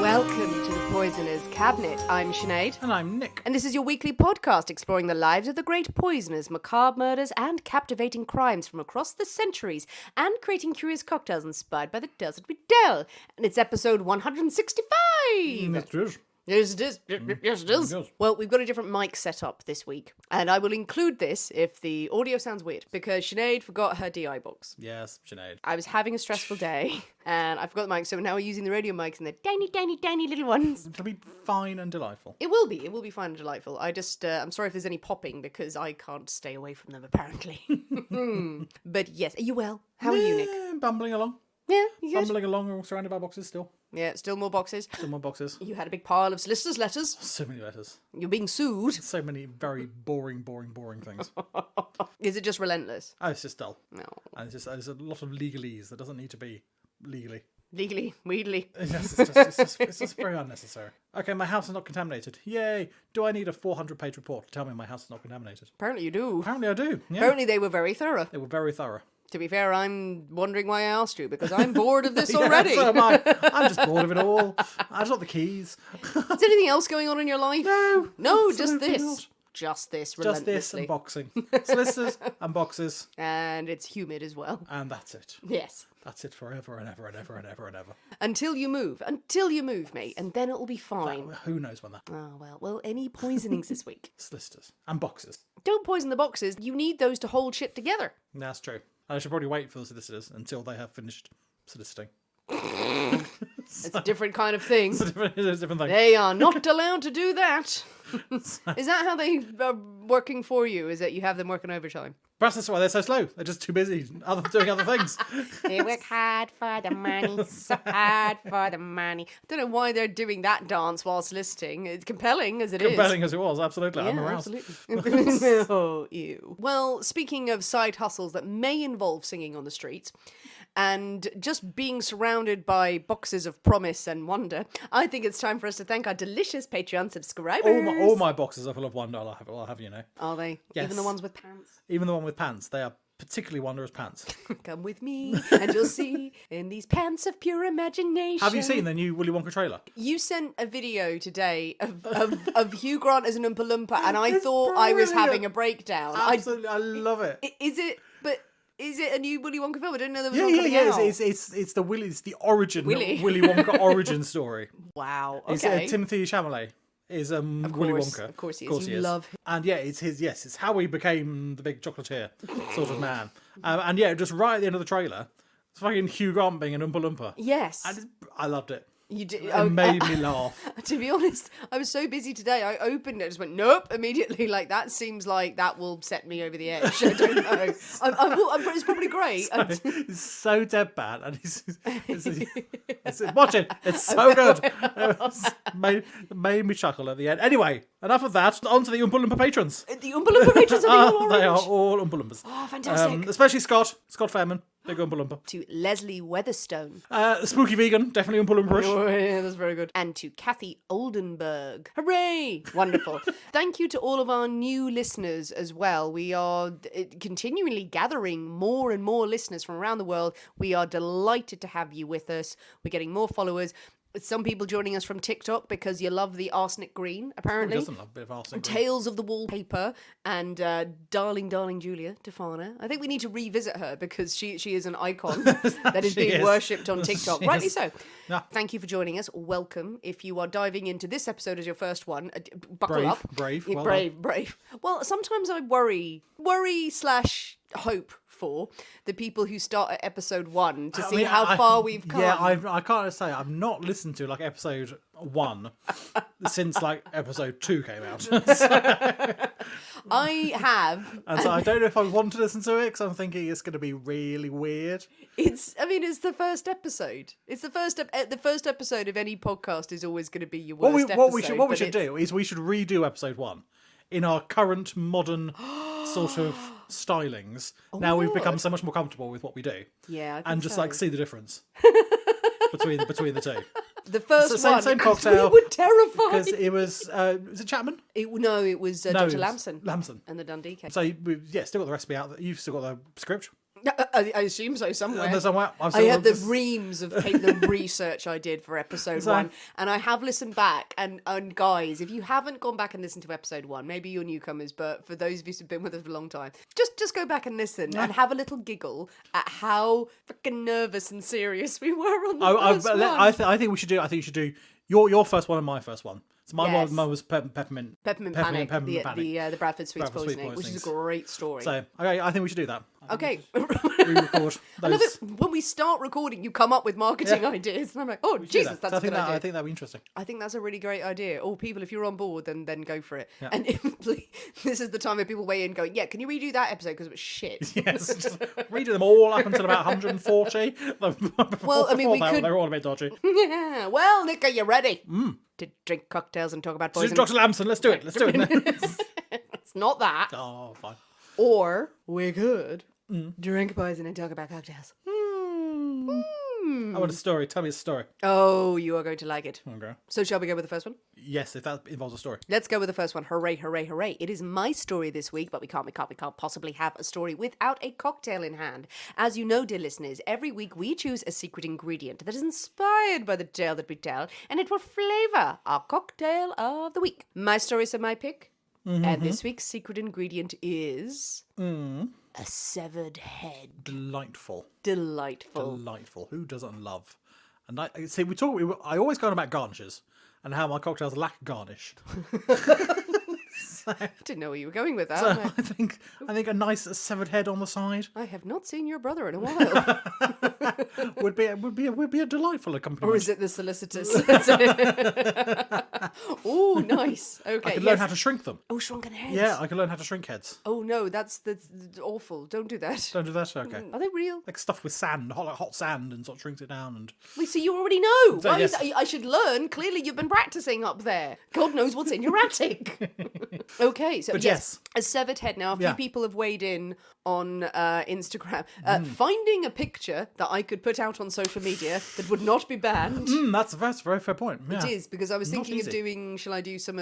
Welcome to the Poisoner's Cabinet. I'm Sinead. And I'm Nick. And this is your weekly podcast exploring the lives of the great poisoners, macabre murders, and captivating crimes from across the centuries, and creating curious cocktails inspired by the tales that we tell. And it's episode 165! It is. Yes, it is. Yes, it is. Yes. Well, we've got a different mic set up this week, and I will include this if the audio sounds weird, because Sinead forgot her DI box. Yes, Sinead. I was having a stressful day, and I forgot the mic, so now we're using the radio mics, and they're tiny, tiny, tiny little ones. It'll be fine and delightful. It will be fine and delightful. I just, I'm sorry if there's any popping, because I can't stay away from them, apparently. But yes, are you well? How are you, Nick? Bumbling along. Yeah, you good? Bumbling along, we're surrounded by boxes still. Yeah, still more boxes. Still more boxes. You had a big pile of solicitors' letters. So many letters. You're being sued. So many very boring things. Is it just relentless? Oh, it's just dull. No. And there's a lot of legalese that doesn't need to be legally. Legally, weedly. Yes, it's just very unnecessary. Okay, my house is not contaminated. Yay! Do I need a 400-page report to tell me my house is not contaminated? Apparently you do. Apparently I do. Yeah. Apparently they were very thorough. They were very thorough. To be fair, I'm wondering why I asked you, because I'm bored of this already. Yeah, so am I. I'm just bored of it all. I just want the keys. Is there anything else going on in your life? No, just this. Not. Just this, Just relentlessly. this and boxing. Solicitors and boxes. And it's humid as well. And that's it. Yes. That's it forever and ever and ever and ever and ever. Until you move, mate, and then it'll be fine. Who knows when that... Oh, well, any poisonings this week? Solicitors and boxes. Don't poison the boxes. You need those to hold shit together. That's true. I should probably wait for the solicitors until they have finished soliciting. It's a different kind of thing. It's a different thing. They are not allowed to do that. Is that how they are working for you? Is that you have them working overtime? Perhaps that's why they're so slow. They're just too busy doing other things. They work hard for the money, so hard for the money. I don't know why they're doing that dance while soliciting. It's compelling as it is. Compelling as it was, absolutely. I'm aroused. Absolutely. Oh, ew. Well, speaking of side hustles that may involve singing on the streets, and just being surrounded by boxes of promise and wonder, I think it's time for us to thank our delicious Patreon subscribers. All my boxes are full of wonder, I'll have you know. Are they? Yes. Even the ones with pants? Even the one with pants. They are particularly wondrous pants. Come with me and you'll see in these pants of pure imagination. Have you seen the new Willy Wonka trailer? You sent a video today of Hugh Grant as an Oompa Loompa, and I thought I was having a breakdown. Absolutely, I love it. Is it a new Willy Wonka film? I didn't know there was Yeah, one coming out. It's the origin Willy. Willy Wonka origin story. Wow. It's Okay. Timothy Chalamet is Willy Wonka. Of course he is. You love him. And yeah, it's how he became the big chocolatier sort of man. And yeah, just right at the end of the trailer, it's fucking Hugh Grant being an Oompa Loompa. Yes. And I loved it. You did. It made me laugh. To be honest, I was so busy today. I opened it, just went nope immediately. Like that seems like that will set me over the edge. I don't know. It's probably great. It's so dead bad, and watch it. It's so good. It made me chuckle at the end. Anyway, enough of that. On to the Oompa Loompa patrons. The Oompa Loompa patrons are all orange. They are all Oompa Loompas. Oh, fantastic. Especially Scott Fairman. Big Oompa Loompa. To Leslie Weatherstone. Spooky Vegan, definitely Oompa Loompa-ish. Oh, yeah, that's very good. And to Kathy Oldenburg. Hooray! Wonderful. Thank you to all of our new listeners as well. We are continually gathering more and more listeners from around the world. We are delighted to have you with us. We're getting more followers. Some people joining us from TikTok because you love the arsenic green, apparently. Who doesn't love a bit of arsenic green? Tales of the Wallpaper and darling Julia Tefana. I think we need to revisit her because she is an icon that is being worshipped on TikTok. Rightly so. Yeah. Thank you for joining us. Welcome. If you are diving into this episode as your first one, buckle Brave, up. brave, Yeah, well brave. Well, sometimes I worry / hope for the people who start at episode 1 to see how far we've come. Yeah, I can't say I've not listened to like episode 1 since like episode 2 came out. I have. And so I don't know if I want to listen to it because I'm thinking it's going to be really weird. It's the first episode. It's the first episode of any podcast is always going to be your worst episode. What we should do is we should redo episode 1 in our current modern sort of stylings. Now we've become so much more comfortable with what we do. Yeah, I think and just so. like see the difference between the two. The first same, one, same cocktail. we were terrified. Because it was it Chapman? It was Dr. Lamson. Lamson. And the Dundee cake. So still got the recipe out. You've still got the script. I assume so somewhere. There's somewhere. I have the reams of the research I did for episode 1, and I have listened back. And guys, if you haven't gone back and listened to episode 1, maybe you're newcomers, but for those of you who've been with us for a long time, just go back and listen and have a little giggle at how freaking nervous and serious we were on the first one. I think we should do. I think you should do your first one and my first one. So mine was Peppermint Panic, Peppermint Panic. the Bradford Sweets Poisoning, which is a great story. So I think we should do that. Okay. We record those. When we start recording, you come up with marketing ideas, and I'm like, oh, Jesus, that's a good idea. I think that'd be interesting. I think that's a really great idea. Or people, if you're on board, then go for it. Yeah. And this is the time where people weigh in going, yeah, can you redo that episode because it was shit? Yes, just redo them all up until about 140. Well, I mean, we could... They're all a bit dodgy. Yeah. Well, Nick, are you ready to drink cocktails and talk about poison? Dr. Lamson, let's do it. Let's do it. It's not that. Oh, fine. Or we could drink poison and talk about cocktails. I want a story. Tell me a story. Oh, you are going to like it. Okay. So shall we go with the first one? Yes, if that involves a story. Let's go with the first one. Hooray, hooray, hooray. It is my story this week, but we can't possibly have a story without a cocktail in hand. As you know, dear listeners, every week we choose a secret ingredient that is inspired by the tale that we tell, and it will flavour our cocktail of the week. My stories are my pick, and this week's secret ingredient is... a severed head. Delightful. Who doesn't love? And I I always go on about garnishes and how my cocktails lack garnish. I didn't know where you were going with that. So I think a nice severed head on the side. I have not seen your brother in a while. would be a delightful accompaniment. Or is it the solicitors? Oh, nice. Okay. I could learn how to shrink them. Oh, shrunken heads. Yeah, I could learn how to shrink heads. Oh no, that's awful. Don't do that. Don't do that. Okay. Are they real? Like stuff with sand, hot sand, and sort of shrinks it down. And Wait, so you already know? So, yes. I should learn. Clearly, you've been practicing up there. God knows what's in your attic. Okay, so yes, a severed head. Now, a few people have weighed in on Instagram, finding a picture that I could put out on social media that would not be banned. That's a very fair point. Yeah. It is, because I was thinking of doing, shall I do some,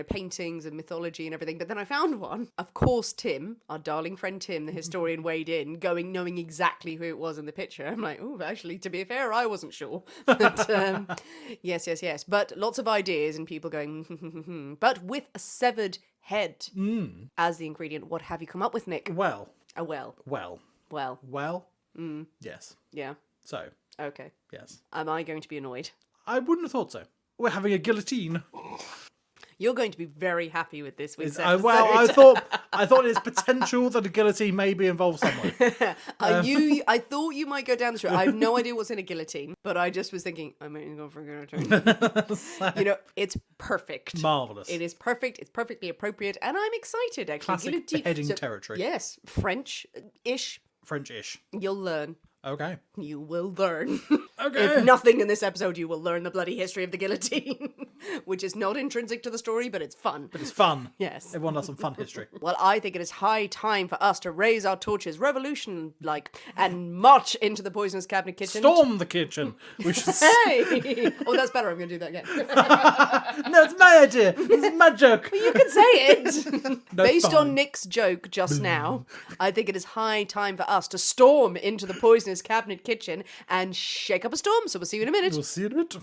paintings and mythology and everything, but then I found one. Of course, Tim, our darling friend Tim, the historian, weighed in, knowing exactly who it was in the picture. I'm like, oh, actually, to be fair, I wasn't sure. But, yes. But lots of ideas and people going, but with a severed head as the ingredient. What have you come up with, Nick? Well. Yes. Yeah. So. Okay. Yes. Am I going to be annoyed? I wouldn't have thought so. We're having a guillotine. You're going to be very happy with this week's episode. I thought it's potential that a guillotine maybe involved someone. I thought you might go down this road. I have no idea what's in a guillotine, but I just was thinking, I might go for a guillotine. It's perfect. Marvellous. It is perfect. It's perfectly appropriate, and I'm excited, actually. Classic beheading territory. Yes. French-ish. French-ish. You'll learn. Okay. You will learn. Okay. If nothing in this episode, you will learn the bloody history of the guillotine, which is not intrinsic to the story, but it's fun. But it's fun. Yes. Everyone loves some fun history. Well, I think it is high time for us to raise our torches, revolution-like, and march into the poisonous cabinet kitchen. Storm the kitchen. We should Hey! Oh, that's better. I'm going to do that again. No, it's my idea. It's my joke. You can say it. No, Based on Nick's joke just now, I think it is high time for us to storm into the poisonous cabinet kitchen and shake up a storm. So we'll see you in a minute. We'll see you in a minute.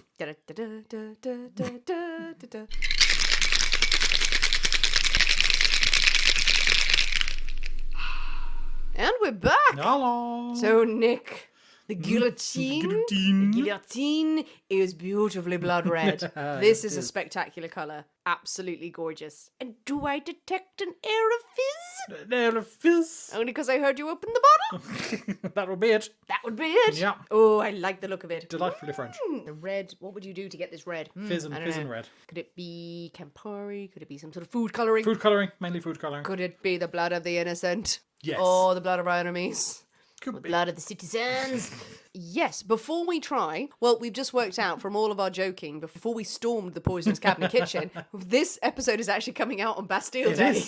And we're back. Hello. So, Nick, the guillotine is beautifully blood red. This is a spectacular colour. Absolutely gorgeous. And do I detect an air of fizz? An air of fizz. Only because I heard you open the bottle? That would be it. That would be it? Yeah. Oh, I like the look of it. Delightfully French. The red, what would you do to get this red? Fizz and red. Could it be Campari? Could it be some sort of food colouring? Food colouring, mainly food colouring. Could it be the blood of the innocent? Yes. Or the blood of our enemies? Could be. Blood of the citizens. Yes, before we try, well, we've just worked out from all of our joking, before we stormed the poisonous cabinet kitchen, this episode is actually coming out on Bastille Day.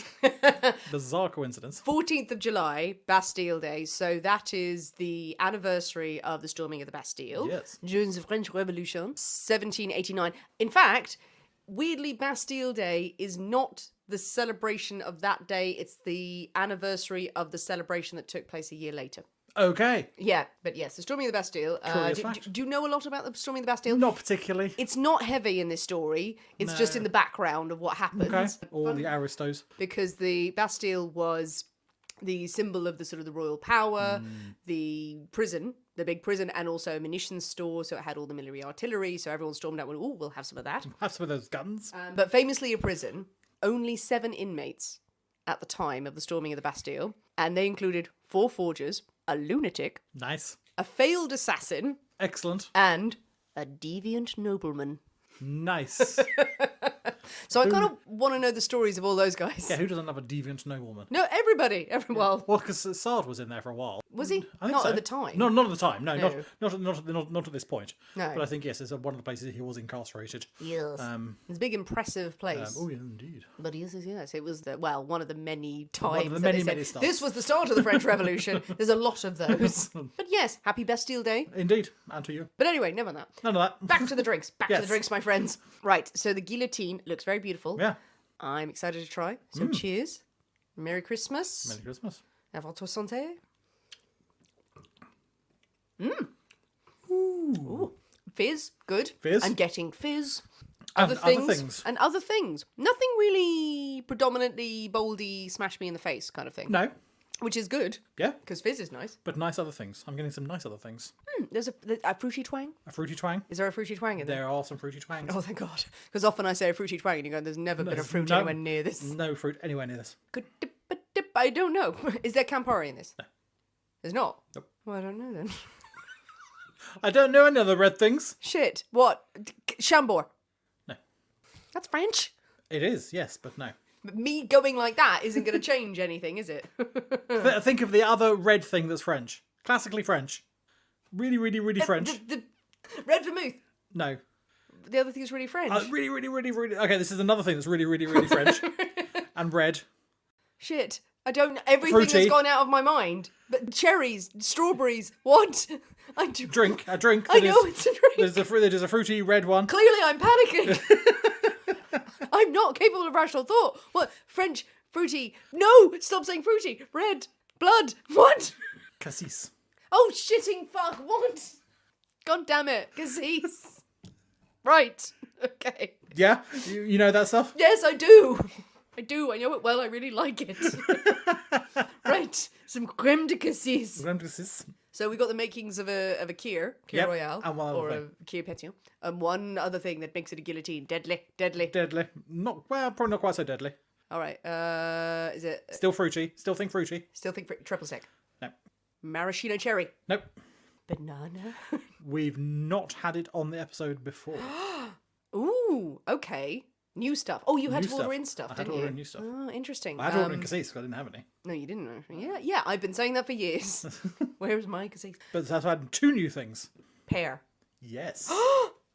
Bizarre coincidence. 14th of July, Bastille Day. So that is the anniversary of the storming of the Bastille. Yes. During the French Revolution, 1789. In fact, weirdly, Bastille Day is not the celebration of that day. It's the anniversary of the celebration that took place a year later. Okay. Yeah, but yes, the storming of the Bastille. Curious Do, fact. do you know a lot about the storming of the Bastille? Not particularly. It's not heavy in this story. It's just in the background of what happens. Okay. Or the aristos. Because the Bastille was the symbol of the sort of the royal power, the prison, the big prison, and also a munitions store. So it had all the military artillery. So everyone stormed out and went, "Oh, we'll have some of that." Have some of those guns. But famously a prison, only 7 inmates at the time of the storming of the Bastille. And they included 4 forgers, a lunatic, Nice. a failed assassin, Excellent. and a deviant nobleman. Nice. So I kind of want to know the stories of all those guys. Yeah, who doesn't love a deviant nobleman? No, everybody. Well, Well, because Sard was in there for a while. was he? I think Not so. at the time. No, not at the time. No, No. Not at this point. No. But I think yes, it's one of the places he was incarcerated. Yes. It's a big, impressive place. Oh yeah, indeed. But yes, it was one of the many times One of the that many, they said, many starts. this was the start of the French Revolution. There's a lot of those. But yes, happy Bastille Day. Indeed, and to you. But anyway, never mind that. None of that. Back to the drinks. Back to Yes. the drinks, my friends. Right, so the guillotine looks very beautiful. Yeah. I'm excited to try. So cheers. Merry Christmas. Merry Christmas. À votre santé. Ooh. Fizz, good. Fizz. I'm getting fizz. And Other other things. things. And other things. Nothing really predominantly boldy, smash me in the face kind of thing. No. Which is good, Yeah. because fizz is nice. But nice other things. I'm getting some nice other things. There's a fruity twang. A fruity twang. Is there a fruity twang in there? There are some fruity twangs. Oh, thank God. Because often I say a fruity twang and you go, there's never been a fruit no- anywhere near this. No fruit anywhere near this. Good dip, but dip. I don't know. Is there Campari in this? No. There's not? Nope. Well, I don't know then. I don't know any other red things. Shit. What? Chambord. No. That's French. It is, yes, but no. But me going like that isn't going to change anything, is it? Think of the other red thing that's French. Classically French. Really, really, really French. The red vermouth. No. The other thing's really French. Really, really, really, really... Okay, this is another thing that's really, really, really French. And red. Shit. I don't... Everything Fruity. has gone out of my mind. But cherries, strawberries, what? I do... A drink. I that know is- it's a drink. There's a fruity red one. Clearly I'm panicking. I'm not capable of rational thought. What? French, fruity. No! Stop saying fruity. Red. Blood. What? Cassis. Oh, shitting fuck. What? God damn it. Cassis. Right. Okay. Yeah? You know that stuff? Yes, I do. I do. I know it well. I really like it. Right. Some creme de cassis. Cassis. So we got the makings of a Kir Yep, Royale, and one other or thing. a Kir Pétion, and one other thing that makes it a guillotine. Deadly. Deadly. Probably not quite so deadly. All right. Is it Still fruity. Still think fruity. still think triple sec? No. Maraschino cherry. Nope. Banana. We've not had it on the episode before. Ooh. Okay. New stuff. Oh, you had New to order stuff. in stuff, I had didn't to you? order in new stuff. Oh, interesting. I had to order in cassis because I didn't have any. No, you didn't. Yeah. I've been saying that for years. Where's my cassis? But so I had 2 new things. Pear. Yes.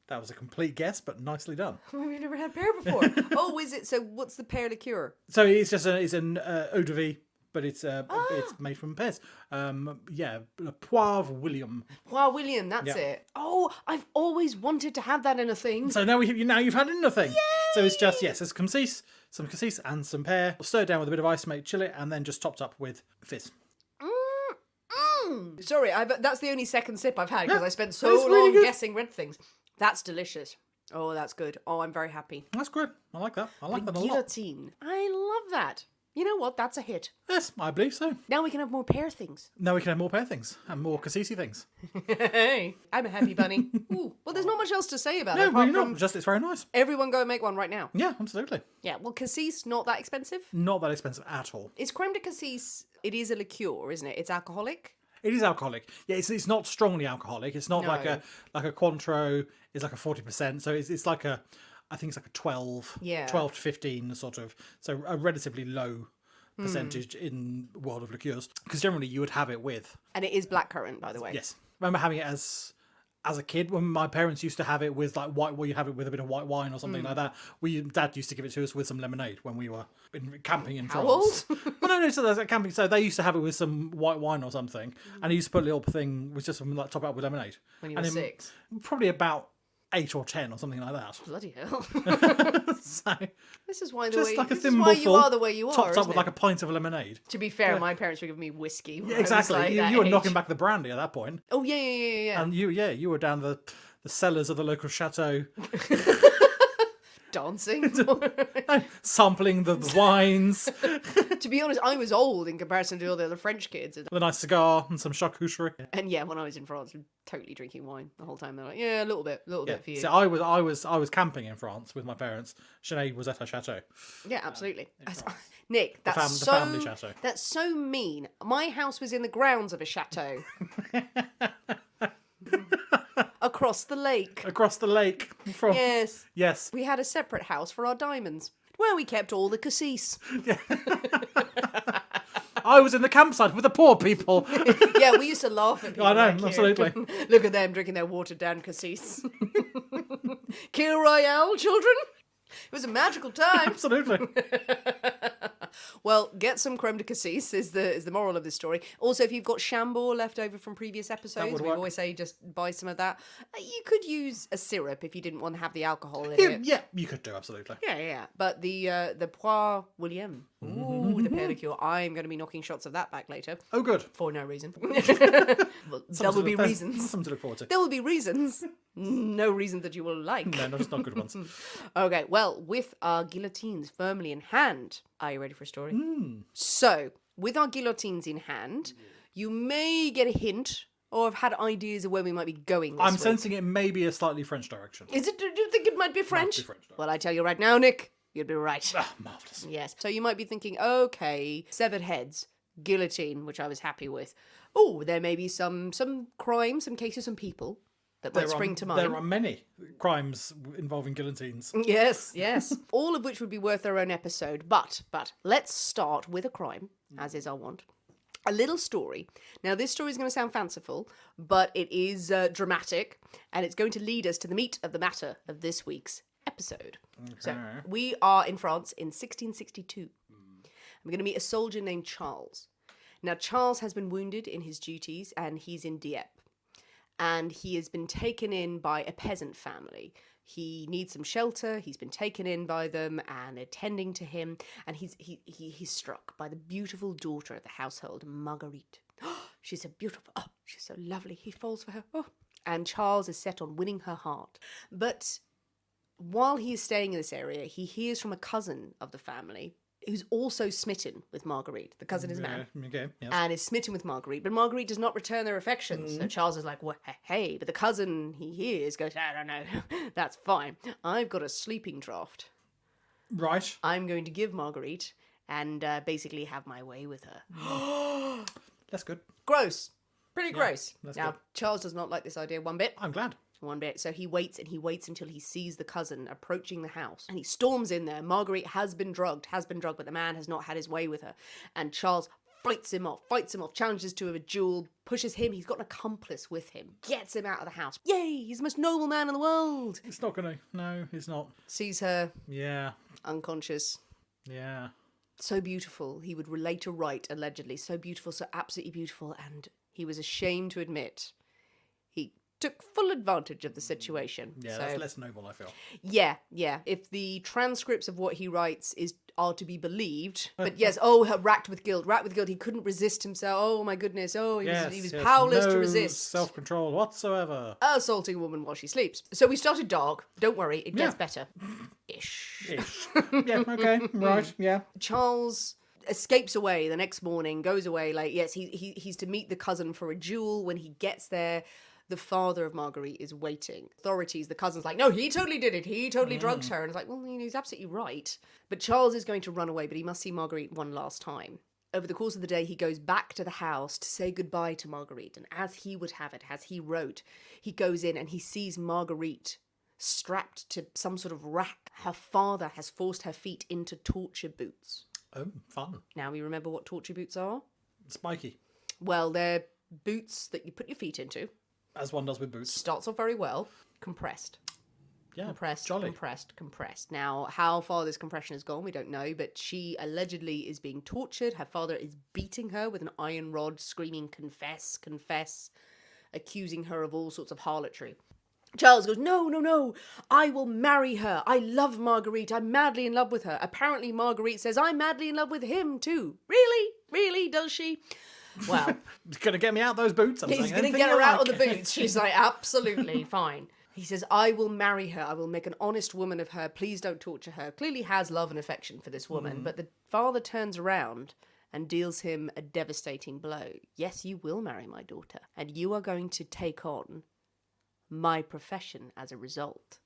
That was a complete guess, but nicely done. We've never had pear before. Oh, is it? So what's the pear liqueur? So it's an eau de vie, but it's made from pears. Poivre William. Wow, William, that's Yeah. it. Oh, I've always wanted to have that in a thing. So now you've had nothing. So it's just there's some cassis and some pear. Stir it down with a bit of ice to make chill it, and then just topped up with fizz. Sorry, that's the only second sip I've had because Yeah, I spent it's so really long good. guessing red things. That's delicious. Oh, that's good. Oh, I'm very happy. That's good. I like that. I like that a lot. Guillotine. I love that. You know what? That's a hit. Yes, I believe so. Now we can have more pear things. Now we can have more pear things and more cassisi things. Hey, I'm a happy bunny. Ooh, well, there's not much else to say about it No, apart really from not. Just it's very nice. everyone go and make one right now. Yeah, absolutely. Yeah, well, cassis, not that expensive. Not that expensive at all. Is creme de cassis, it is a liqueur, isn't it? It's alcoholic. It is alcoholic. Yeah, it's not strongly alcoholic. It's not No. like a Cointreau is like a 40%. So it's like I think it's like a 12, Yeah. 12 to 15 sort of. So a relatively low percentage in world of liqueurs. Because generally you would have it with. And it is blackcurrant, by the way. Yes. I remember having it as a kid when my parents used to have it with like white. Well, you have it with a bit of white wine or something like that. Dad used to give it to us with some lemonade when we were camping in How France. old? Well, no, so there's like camping. So they used to have it with some white wine or something, and he used to put a little thing with just some like top it up with lemonade. When you and were then 6. probably about 8 or 10 or something like that. Bloody hell. So This is why the just way, like a this is why you thimbleful, are the way you are, topped up isn't with it? like a pint of lemonade. To be fair, my parents were giving me whiskey. When Yeah, I was, exactly. like, that You were age. knocking back the brandy at that point. Oh, yeah. And you were down the cellars of the local chateau, Dancing. sampling the wines, To be honest, I was old in comparison to all the other French kids. with a nice cigar and some charcuterie. And yeah, when I was in France, totally drinking wine the whole time. They're like, yeah, a little bit for you. So I was camping in France with my parents. Sinead was at her chateau. Yeah, absolutely. Nick, that's the family chateau. That's so mean. My house was in the grounds of a chateau. Across the lake. Across the lake from Yes. We had a separate house for our diamonds, where we kept all the cassis. I was in the campsite with the poor people. Yeah, we used to laugh at people. I know, like you. absolutely. Look at them drinking their watered down cassis. Kill Royale, children. It was a magical time. Absolutely. Well, get some creme de cassis is the moral of this story. Also, if you've got Chambord left over from previous episodes, we work. always say just buy some of that. You could use a syrup if you didn't want to have the alcohol in it. Yeah, you could do, absolutely. Yeah. But the Poire William, the pear liqueur, I'm going to be knocking shots of that back later. Oh, good. For no reason. Well, there will be There's reasons. Something to look forward to. There will be reasons. No reason that you will like. No, just not good ones. Okay, well, with our guillotines firmly in hand, are you ready for a story? So, with our guillotines in hand, you may get a hint or have had ideas of where we might be going this I'm week. sensing it may be a slightly French direction. Is it? Do you think it might be French? Might be French, Well, I tell you right now, Nick, you'd be right. Ah, marvellous. Yes. So you might be thinking, okay, severed heads, guillotine, which I was happy with. Oh, there may be some crime, some cases, some people that might spring to mind. There are many crimes involving guillotines. Yes. All of which would be worth their own episode. But let's start with a crime, as is our wont. A little story. Now, this story is going to sound fanciful, but it is dramatic, and it's going to lead us to the meat of the matter of this week's episode. Okay. So, we are in France in 1662. We're going to meet a soldier named Charles. Now, Charles has been wounded in his duties, and he's in Dieppe. And he has been taken in by a peasant family. He needs some shelter. He's been taken in by them and they're tending to him. And he's struck by the beautiful daughter of the household, Marguerite. She's so beautiful. Oh, she's so lovely. He falls for her. Oh. And Charles is set on winning her heart. But while he is staying in this area, he hears from a cousin of the family who's also smitten with Marguerite. The cousin is a man. Okay, yes. And is smitten with Marguerite, but Marguerite does not return their affections. So Charles is like, well, hey, but the cousin he hears goes, I don't know, that's fine. I've got a sleeping draft. Right. I'm going to give Marguerite and basically have my way with her. That's good. Gross. Pretty gross. that's Now, good. Charles does not like this idea one bit. I'm glad. One bit. So he waits until he sees the cousin approaching the house. And he storms in there. Marguerite has been drugged, but the man has not had his way with her. And Charles fights him off, challenges to a duel, pushes him. He's got an accomplice with him, gets him out of the house. Yay, he's the most noble man in the world. It's not going to. No, it's not. Sees her Yeah. unconscious. Yeah. So beautiful. He would later write, allegedly, so beautiful, so absolutely beautiful. And he was ashamed to admit he took full advantage of the situation. Yeah, so, that's less noble, I feel. Yeah. If the transcripts of what he writes are to be believed, but yes, racked with guilt. He couldn't resist himself. Oh my goodness. Oh, he was powerless to resist. Self-control whatsoever. Assaulting a woman while she sleeps. So we started dark. Don't worry, it gets better. Ish. Yeah. Okay. Right. Yeah. Charles escapes away the next morning, goes away late. Yes, he's to meet the cousin for a duel. When he gets there, the father of Marguerite is waiting. Authorities, the cousin's like, no, he totally did it. He totally drugged her. And it's like, well, he's absolutely right. But Charles is going to run away, but he must see Marguerite one last time. Over the course of the day, he goes back to the house to say goodbye to Marguerite. And as he would have it, as he wrote, he goes in and he sees Marguerite strapped to some sort of rack. Her father has forced her feet into torture boots. Oh, fun. Now we remember what torture boots are? Spiky. Well, they're boots that you put your feet into. As one does with boots. Starts off very well. Compressed. Yeah, Compressed, jolly. compressed. Now, how far this compression has gone, we don't know, but she allegedly is being tortured. Her father is beating her with an iron rod, screaming, confess, confess, accusing her of all sorts of harlotry. Charles goes, no, no, no, I will marry her. I love Marguerite. I'm madly in love with her. Apparently Marguerite says, I'm madly in love with him too. Really? Really? Does she? Well, He's going to get me out those boots. I'm he's saying going to anything get you her out like. of the boots. She's like, absolutely, fine. He says, I will marry her. I will make an honest woman of her. Please don't torture her. Clearly has love and affection for this woman. But the father turns around and deals him a devastating blow. Yes, you will marry my daughter. And you are going to take on my profession as a result.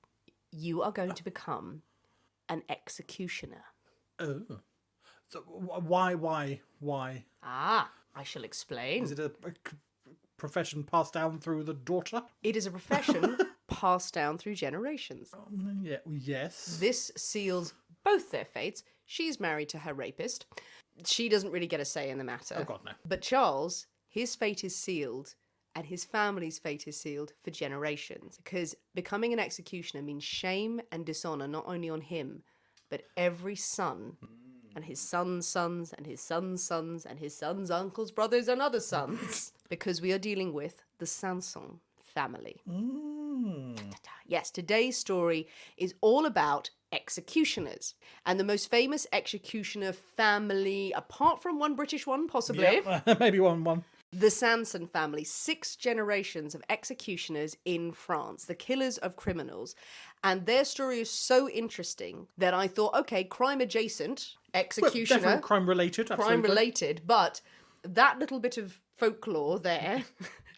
You are going to become an executioner. Oh. So why? Ah, I shall explain. Is it a profession passed down through the daughter? It is a profession passed down through generations. Yeah, yes. This seals both their fates. She's married to her rapist. She doesn't really get a say in the matter. Oh, God, no. But Charles, his fate is sealed, and his family's fate is sealed for generations. Because becoming an executioner means shame and dishonour not only on him, but every son, and his son's sons, and his son's sons, and his son's uncles, brothers, and other sons. Because we are dealing with the Sanson family. Yes, today's story is all about executioners. And the most famous executioner family, apart from one British one, possibly, Maybe one. the Sanson family, 6 generations of executioners in France, the killers of criminals. And their story is so interesting that I thought, okay, crime adjacent, executioner. Definitely crime related. Crime related, but that little bit of folklore there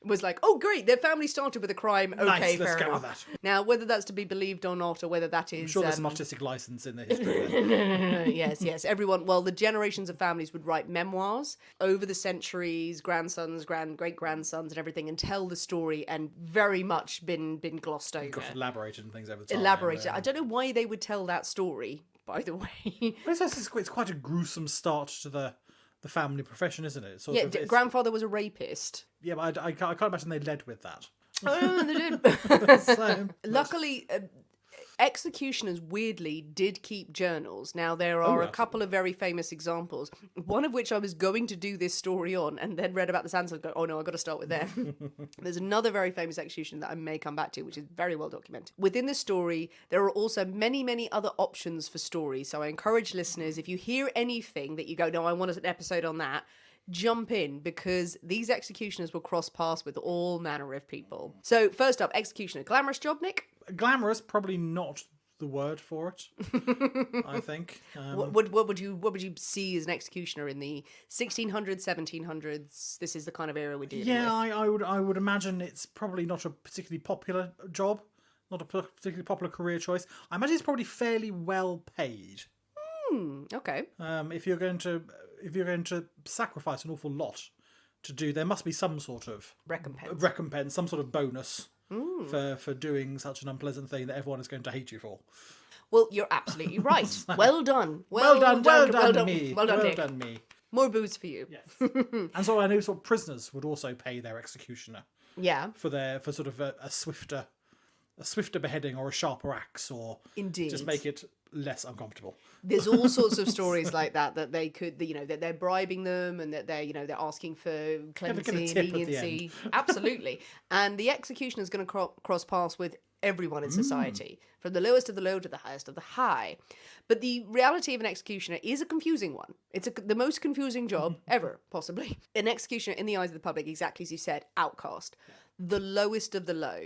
was like, oh great, their family started with a crime. Okay, Nice, fair let's go enough. with that. Now, whether that's to be believed or not, or whether that is I'm sure there's some artistic license in the history there. yes, everyone. Well, the generations of families would write memoirs over the centuries, grandsons, great grandsons, and everything, and tell the story, and very much been glossed over. Got elaborated and things over the time. Elaborated. I don't know why they would tell that story. By the way, It's quite a gruesome start to the family profession, isn't it? Sort yeah, of, grandfather was a rapist. Yeah, but I can't imagine they led with that. Oh, they did. So, Luckily, executioners weirdly did keep journals. Now, there are a couple of very famous examples, one of which I was going to do this story on and then read about the Sanson and go, oh no, I've got to start with them. There's another very famous execution that I may come back to, which is very well documented. Within the story, there are also many, many other options for stories. So I encourage listeners, if you hear anything that you go, no, I want an episode on that, jump in, because these executioners will cross paths with all manner of people. So first up, executioner. Glamorous job, Nick? glamorous, probably not the word for it. I think. What would you see as an executioner in the 1600s, 1700s? This is the kind of era we're dealing with. Yeah, I would imagine it's probably not a particularly popular job, not a particularly popular career choice. I imagine it's probably fairly well paid. Okay. If you're going to sacrifice an awful lot to do, there must be some sort of recompense, some sort of bonus for doing such an unpleasant thing that everyone is going to hate you for. Well, you're absolutely right. Well done. Well done, me. Well done, Nick. done, me. More booze for you. Yes. And so I know sort of prisoners would also pay their executioner. Yeah. For sort of a swifter beheading or a sharper axe, or Indeed. just make it less uncomfortable. There's all sorts of stories like that they could, that they're bribing them and that they're asking for clemency, leniency. Absolutely. And the executioner is going to cross paths with everyone in society, from the lowest of the low to the highest of the high. But the reality of an executioner is a confusing one. It's the most confusing job ever, possibly. An executioner, in the eyes of the public, exactly as you said, outcast. Yeah. The lowest of the low.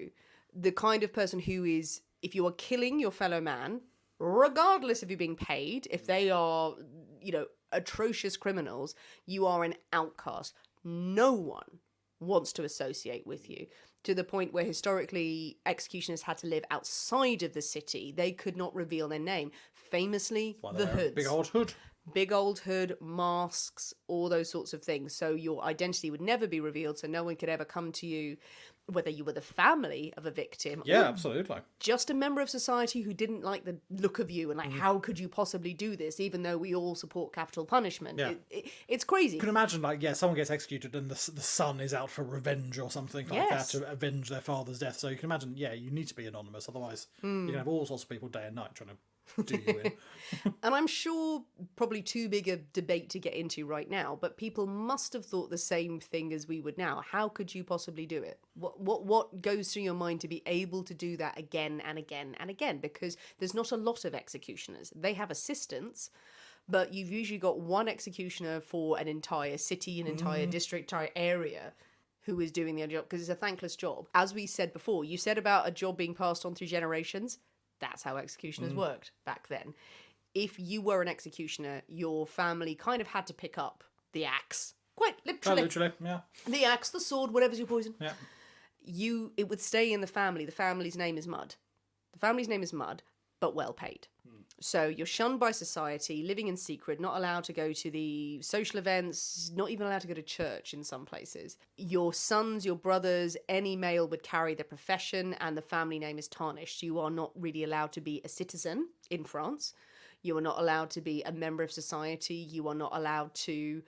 The kind of person who is, if you are killing your fellow man, regardless of you being paid, if they are, atrocious criminals, you are an outcast. No one wants to associate with you, to the point where historically executioners had to live outside of the city. They could not reveal their name. Famously, the hoods. Big old hood, masks, all those sorts of things. So your identity would never be revealed, so no one could ever come to you, whether you were the family of a victim. Yeah, absolutely. Just a member of society who didn't like the look of you and how could you possibly do this, even though we all support capital punishment. Yeah. It's crazy. You can imagine, someone gets executed and the son is out for revenge or something like that to avenge their father's death. So you can imagine, you need to be anonymous, otherwise you can have all sorts of people day and night trying to do you win? And I'm sure probably too big a debate to get into right now, but people must have thought the same thing as we would now. How could you possibly do it? What goes through your mind to be able to do that again and again and again? Because there's not a lot of executioners. They have assistants, but you've usually got one executioner for an entire city, an entire district, entire area who is doing the job, because it's a thankless job. As we said before, you said about a job being passed on through generations. That's how executioners worked back then. If you were an executioner, your family kind of had to pick up the axe. Quite literally. Literally, yeah. The axe, the sword, whatever's your poison. Yeah. It would stay in the family. The family's name is Mud. The family's name is Mud, but well paid. So you're shunned by society, living in secret, not allowed to go to the social events, not even allowed to go to church in some places. Your sons, your brothers, any male would carry the profession, and the family name is tarnished. You are not really allowed to be a citizen in France. You are not allowed to be a member of society. You are not allowed to...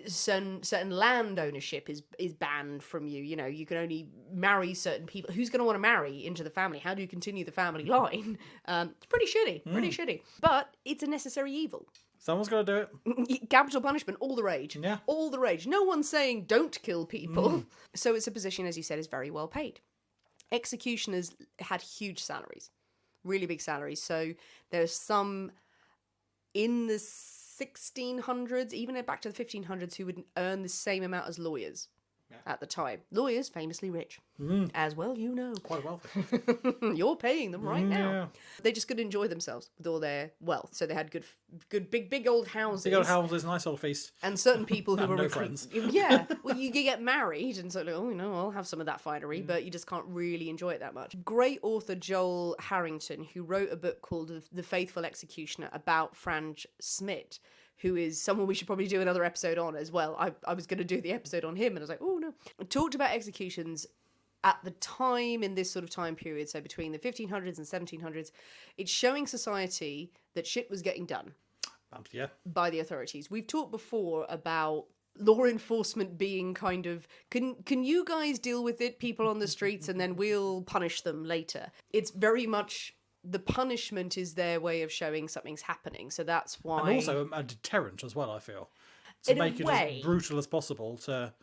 Certain land ownership is banned from you. You know, you can only marry certain people. Who's going to want to marry into the family? How do you continue the family line? It's pretty shitty. But it's a necessary evil. Someone's got to do it. Capital punishment, all the rage. Yeah. All the rage. No one's saying don't kill people. So it's a position, as you said, is very well paid. Executioners had huge salaries. Really big salaries. So there's some in the 1600s, even back to the 1500s, who would earn the same amount as lawyers at the time. Lawyers famously rich, as well, you know. Quite wealthy. You're paying them right now. Yeah. They just could enjoy themselves with all their wealth. So they had good big old houses. Big old houses, nice old feast. And certain people who And were no friends. Yeah, well, you get married, and so like, oh, you know, I'll have some of that finery, but you just can't really enjoy it that much. Great author Joel Harrington, who wrote a book called The Faithful Executioner about Franz Schmidt, who is someone we should probably do another episode on as well. I was going to do the episode on him, and I was like, oh no. I talked about executions at the time, in this sort of time period, so between the 1500s and 1700s. It's showing society that shit was getting done by the authorities. We've talked before about law enforcement being kind of, can you guys deal with it, people on the streets, and then we'll punish them later. It's very much... the punishment is their way of showing something's happening, so that's why... And also a deterrent as well, I feel. To make it as brutal as possible to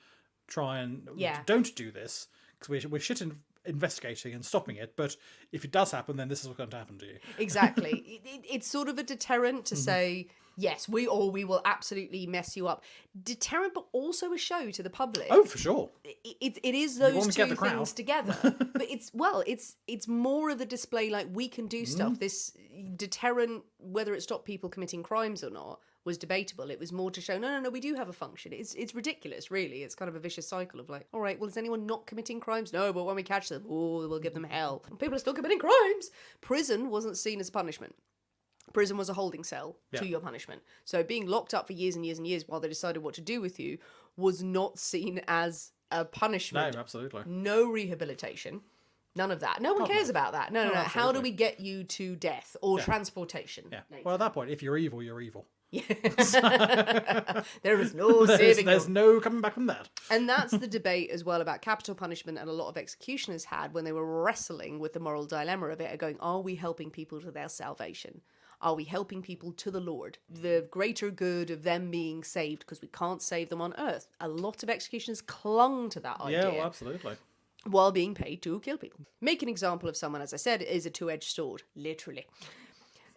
try and... Don't do this, because we're shit investigating and stopping it, but if it does happen, then this is what's going to happen to you. Exactly. It's sort of a deterrent to say, yes, we will absolutely mess you up. Deterrent, but also a show to the public. Oh, for sure. It is those two things together. But it's more of a display, like, we can do stuff. This deterrent, whether it stopped people committing crimes or not, was debatable. It was more to show, no, we do have a function. It's ridiculous, really. It's kind of a vicious cycle of like, all right, well, is anyone not committing crimes? No, but when we catch them, we'll give them hell. People are still committing crimes. Prison wasn't seen as punishment. Prison was a holding cell to your punishment. So being locked up for years and years and years while they decided what to do with you was not seen as a punishment. No, absolutely. No rehabilitation. None of that. No one cares about that. No. How do we get you to death or transportation? Yeah. Well, at that point, if you're evil, you're evil. There is no saving. There's no coming back from that. And that's the debate as well about capital punishment, and a lot of executioners had when they were wrestling with the moral dilemma of it, are going, are we helping people to their salvation? Are we helping people to the Lord? The greater good of them being saved, because we can't save them on earth. A lot of executioners clung to that idea. Yeah, well, absolutely. While being paid to kill people. Make an example of someone, as I said, is a two-edged sword, literally.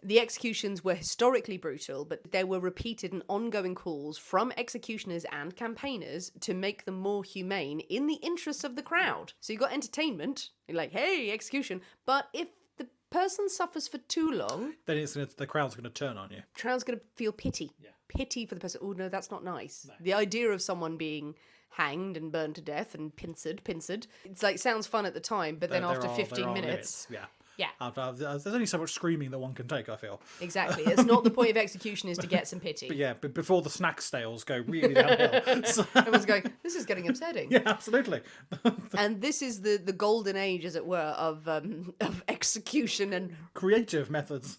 The executions were historically brutal, but there were repeated and ongoing calls from executioners and campaigners to make them more humane in the interests of the crowd. So you got entertainment, you're like, hey, execution, but if the person suffers for too long... then the crowd's going to turn on you. The crowd's going to feel pity. Yeah. Pity for the person. Oh, no, that's not nice. No. The idea of someone being hanged and burned to death and pincered, it's like, sounds fun at the time, but then after 15 minutes... Yeah. There's only so much screaming that one can take, I feel. Exactly. It's not the point of execution is to get some pity. But before the snack stales go really downhill. So... everyone's going, this is getting upsetting. Yeah, absolutely. And this is the golden age, as it were, of execution and... creative methods.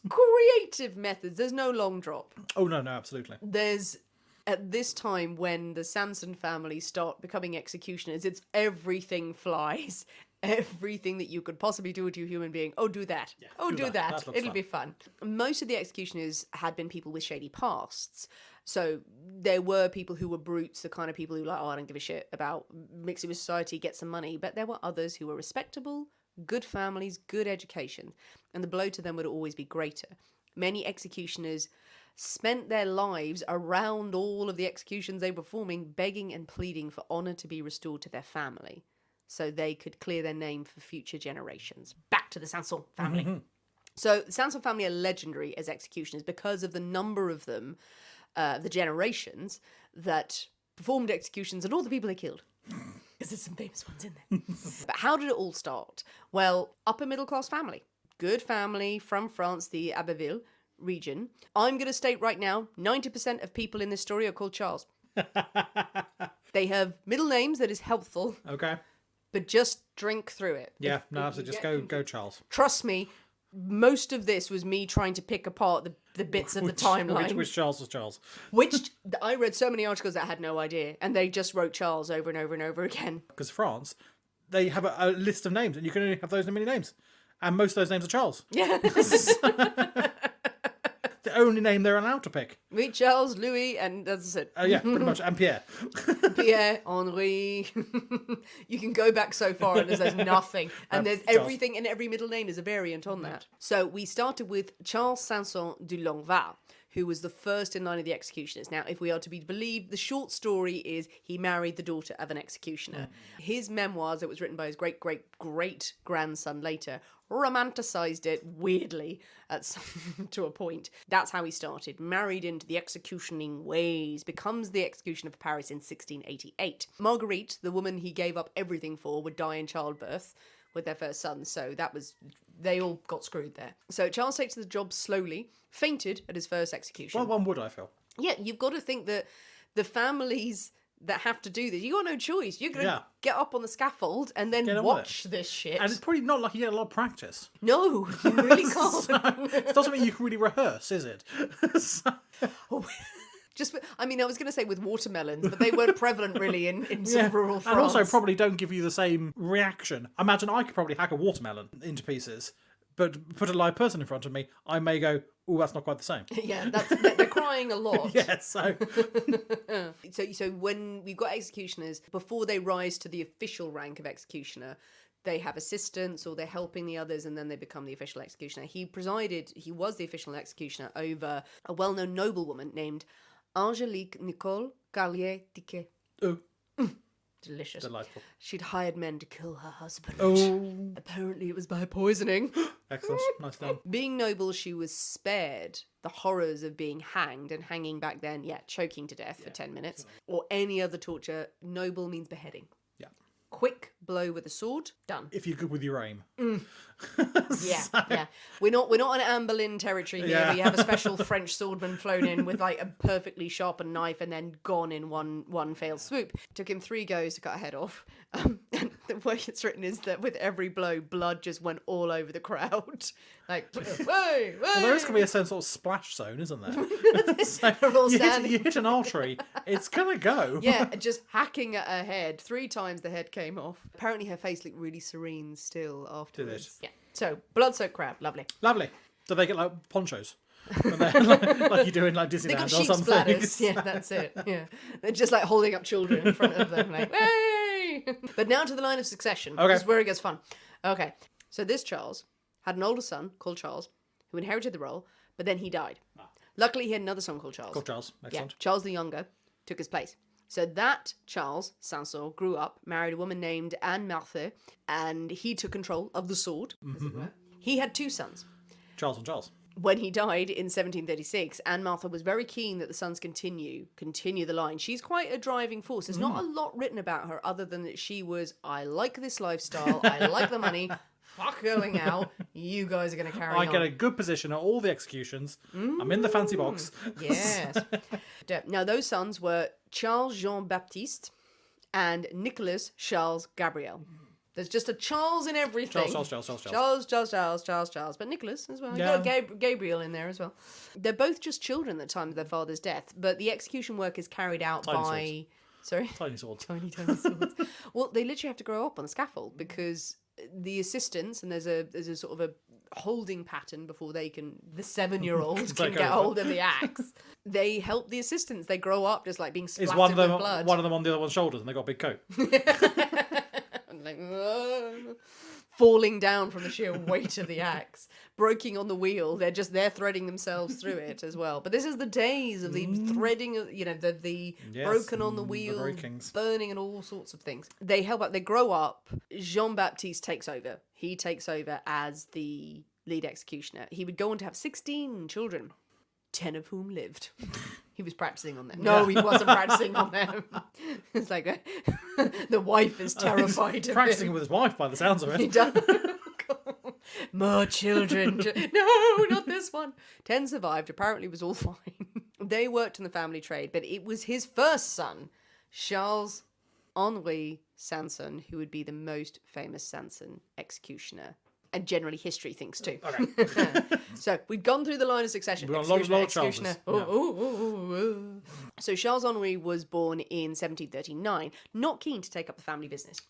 There's no long drop. Oh, no, absolutely. There's... At this time, when the Sanson family start becoming executioners, it's everything flies. everything that you could possibly do to a human being. Oh, do that. Yeah, Oh, do that. That looks It'll fun. be fun. Most of the executioners had been people with shady pasts. So there were people who were brutes, the kind of people who were like, oh, I don't give a shit about mixing with society, get some money. But there were others who were respectable, good families, good education. And the blow to them would always be greater. Many executioners spent their lives around all of the executions they were performing, begging and pleading for honour to be restored to their family, so they could clear their name for future generations. Back to the Sanson family. So the Sanson family are legendary as executioners because of the number of them, the generations that performed executions and all the people they killed. Because there's some famous ones in there. But how did it all start? Well, upper middle class family. Good family from France, the Abbeville region. I'm going to state right now, 90% of people in this story are called Charles. They have middle names that is helpful. Okay. But just drink through it. Yeah, no, so just go, Charles. Trust me, most of this was me trying to pick apart the bits of the timeline. Which Charles was Charles? Which I read so many articles that I had no idea, and they just wrote Charles over and over and over again. Because France, they have a list of names, and you can only have those many names. And most of those names are Charles. Yeah. The only name they're allowed to pick. Meet Charles, Louis, and that's it. Yeah, pretty much. And Pierre. Pierre, Henri. You can go back so far and there's nothing. And there's Charles. everything, and every middle name is a variant on that. So we started with Charles Sanson de Longueval, who was the first in line of the executioners. Now, if we are to be believed, the short story is he married the daughter of an executioner. His memoirs, that was written by his great-great-great-grandson later, romanticised it weirdly to a point. That's how he started. Married into the executioning ways, becomes the executioner of Paris in 1688. Marguerite, the woman he gave up everything for, would die in childbirth with their first son, so they all got screwed there. So Charles takes the job slowly, fainted at his first execution. Well, one would, I feel. Yeah, you've got to think that the families that have to do this, you got no choice. You're going to get up on the scaffold and then watch this shit. And it's probably not like you get a lot of practice. No, you really can't. So, it's not something you can really rehearse, is it? I was going to say with watermelons, but they weren't prevalent really in some rural France. And also probably don't give you the same reaction. Imagine I could probably hack a watermelon into pieces, but put a live person in front of me, I may go, oh, that's not quite the same. Yeah, they're crying a lot. Yeah, so... So when we've got executioners, before they rise to the official rank of executioner, they have assistants or they're helping the others, and then they become the official executioner. He was the official executioner over a well-known noblewoman named Angélique Nicole Carlier-Tiquet. Oh. Delicious. Delightful. She'd hired men to kill her husband. Oh. Apparently it was by poisoning. Excellent. Nice done. Being noble, she was spared the horrors of being hanged, and hanging back then, choking to death for 10 minutes, or any other torture. Noble means beheading. Yeah. Quick blow with a sword, done. If you're good with your aim. Yeah. We're not in Anne Boleyn territory here. Where you have a special French swordman flown in with like a perfectly sharpened knife and then gone in one fail swoop. Took him 3 goes to cut a head off. And the way it's written is that with every blow, blood just went all over the crowd. Like, whoa. Well, there is going to be a sort of splash zone, isn't there? So you hit an artery, it's going to go. Yeah, just hacking at her head. 3 times the head came off. Apparently her face looked really serene still afterwards. Yeah. So, blood-soaked crab. Lovely. Lovely. Do they get like ponchos? like you do in like Disneyland or something? Splatters. Yeah, that's it. Yeah. They're just like holding up children in front of them. Like, hey! But now to the line of succession. Okay. This is where it gets fun. Okay. So this Charles had an older son called Charles who inherited the role, but then he died. Luckily, he had another son called Charles. Excellent. Yeah, Charles the Younger took his place. So that Charles Sanson grew up, married a woman named Anne Marthe, and he took control of the sword. Mm-hmm. He had 2 sons. Charles and Charles. When he died in 1736, Anne Marthe was very keen that the sons continue the line. She's quite a driving force. There's not a lot written about her other than that she was, I like this lifestyle, I like the money, fuck going out, you guys are going to carry on. I get a good position at all the executions. I'm in the fancy box. Yes. Now, those sons were Charles Jean-Baptiste and Nicholas Charles Gabriel. There's just a Charles in everything. Charles. But Nicholas as well. Yeah. You got Gabriel in there as well. They're both just children at the time of their father's death, but the execution work is carried out by... Sorry? Tiny swords. Tiny swords. Well, they literally have to grow up on the scaffold because the assistants, and there's a sort of a holding pattern before the 7-year-old can get hold of the axe. They help the assistants. They grow up just like being splattered with blood. One of them on the other one's shoulders, and they got a big coat. And like, falling down from the sheer weight of the axe, breaking on the wheel. They're threading themselves through it as well. But this is the days of the threading, the broken on the wheel, burning, and all sorts of things. They help out. They grow up. Jean-Baptiste takes over. He takes over as the lead executioner. He would go on to have 16 children, 10 of whom lived. He was practicing on them. No, he wasn't practicing on them. It's like the wife is terrified of practicing him. with his wife by the sounds of it. He does. More children. No, not this one. 10 survived. Apparently it was all fine. They worked in the family trade, but it was his first son, Charles Henri Sanson, who would be the most famous Sanson executioner. And generally history thinks too. Okay. So we've gone through the line of succession. We've got a lot of Charleses. So Charles Henri was born in 1739, not keen to take up the family business.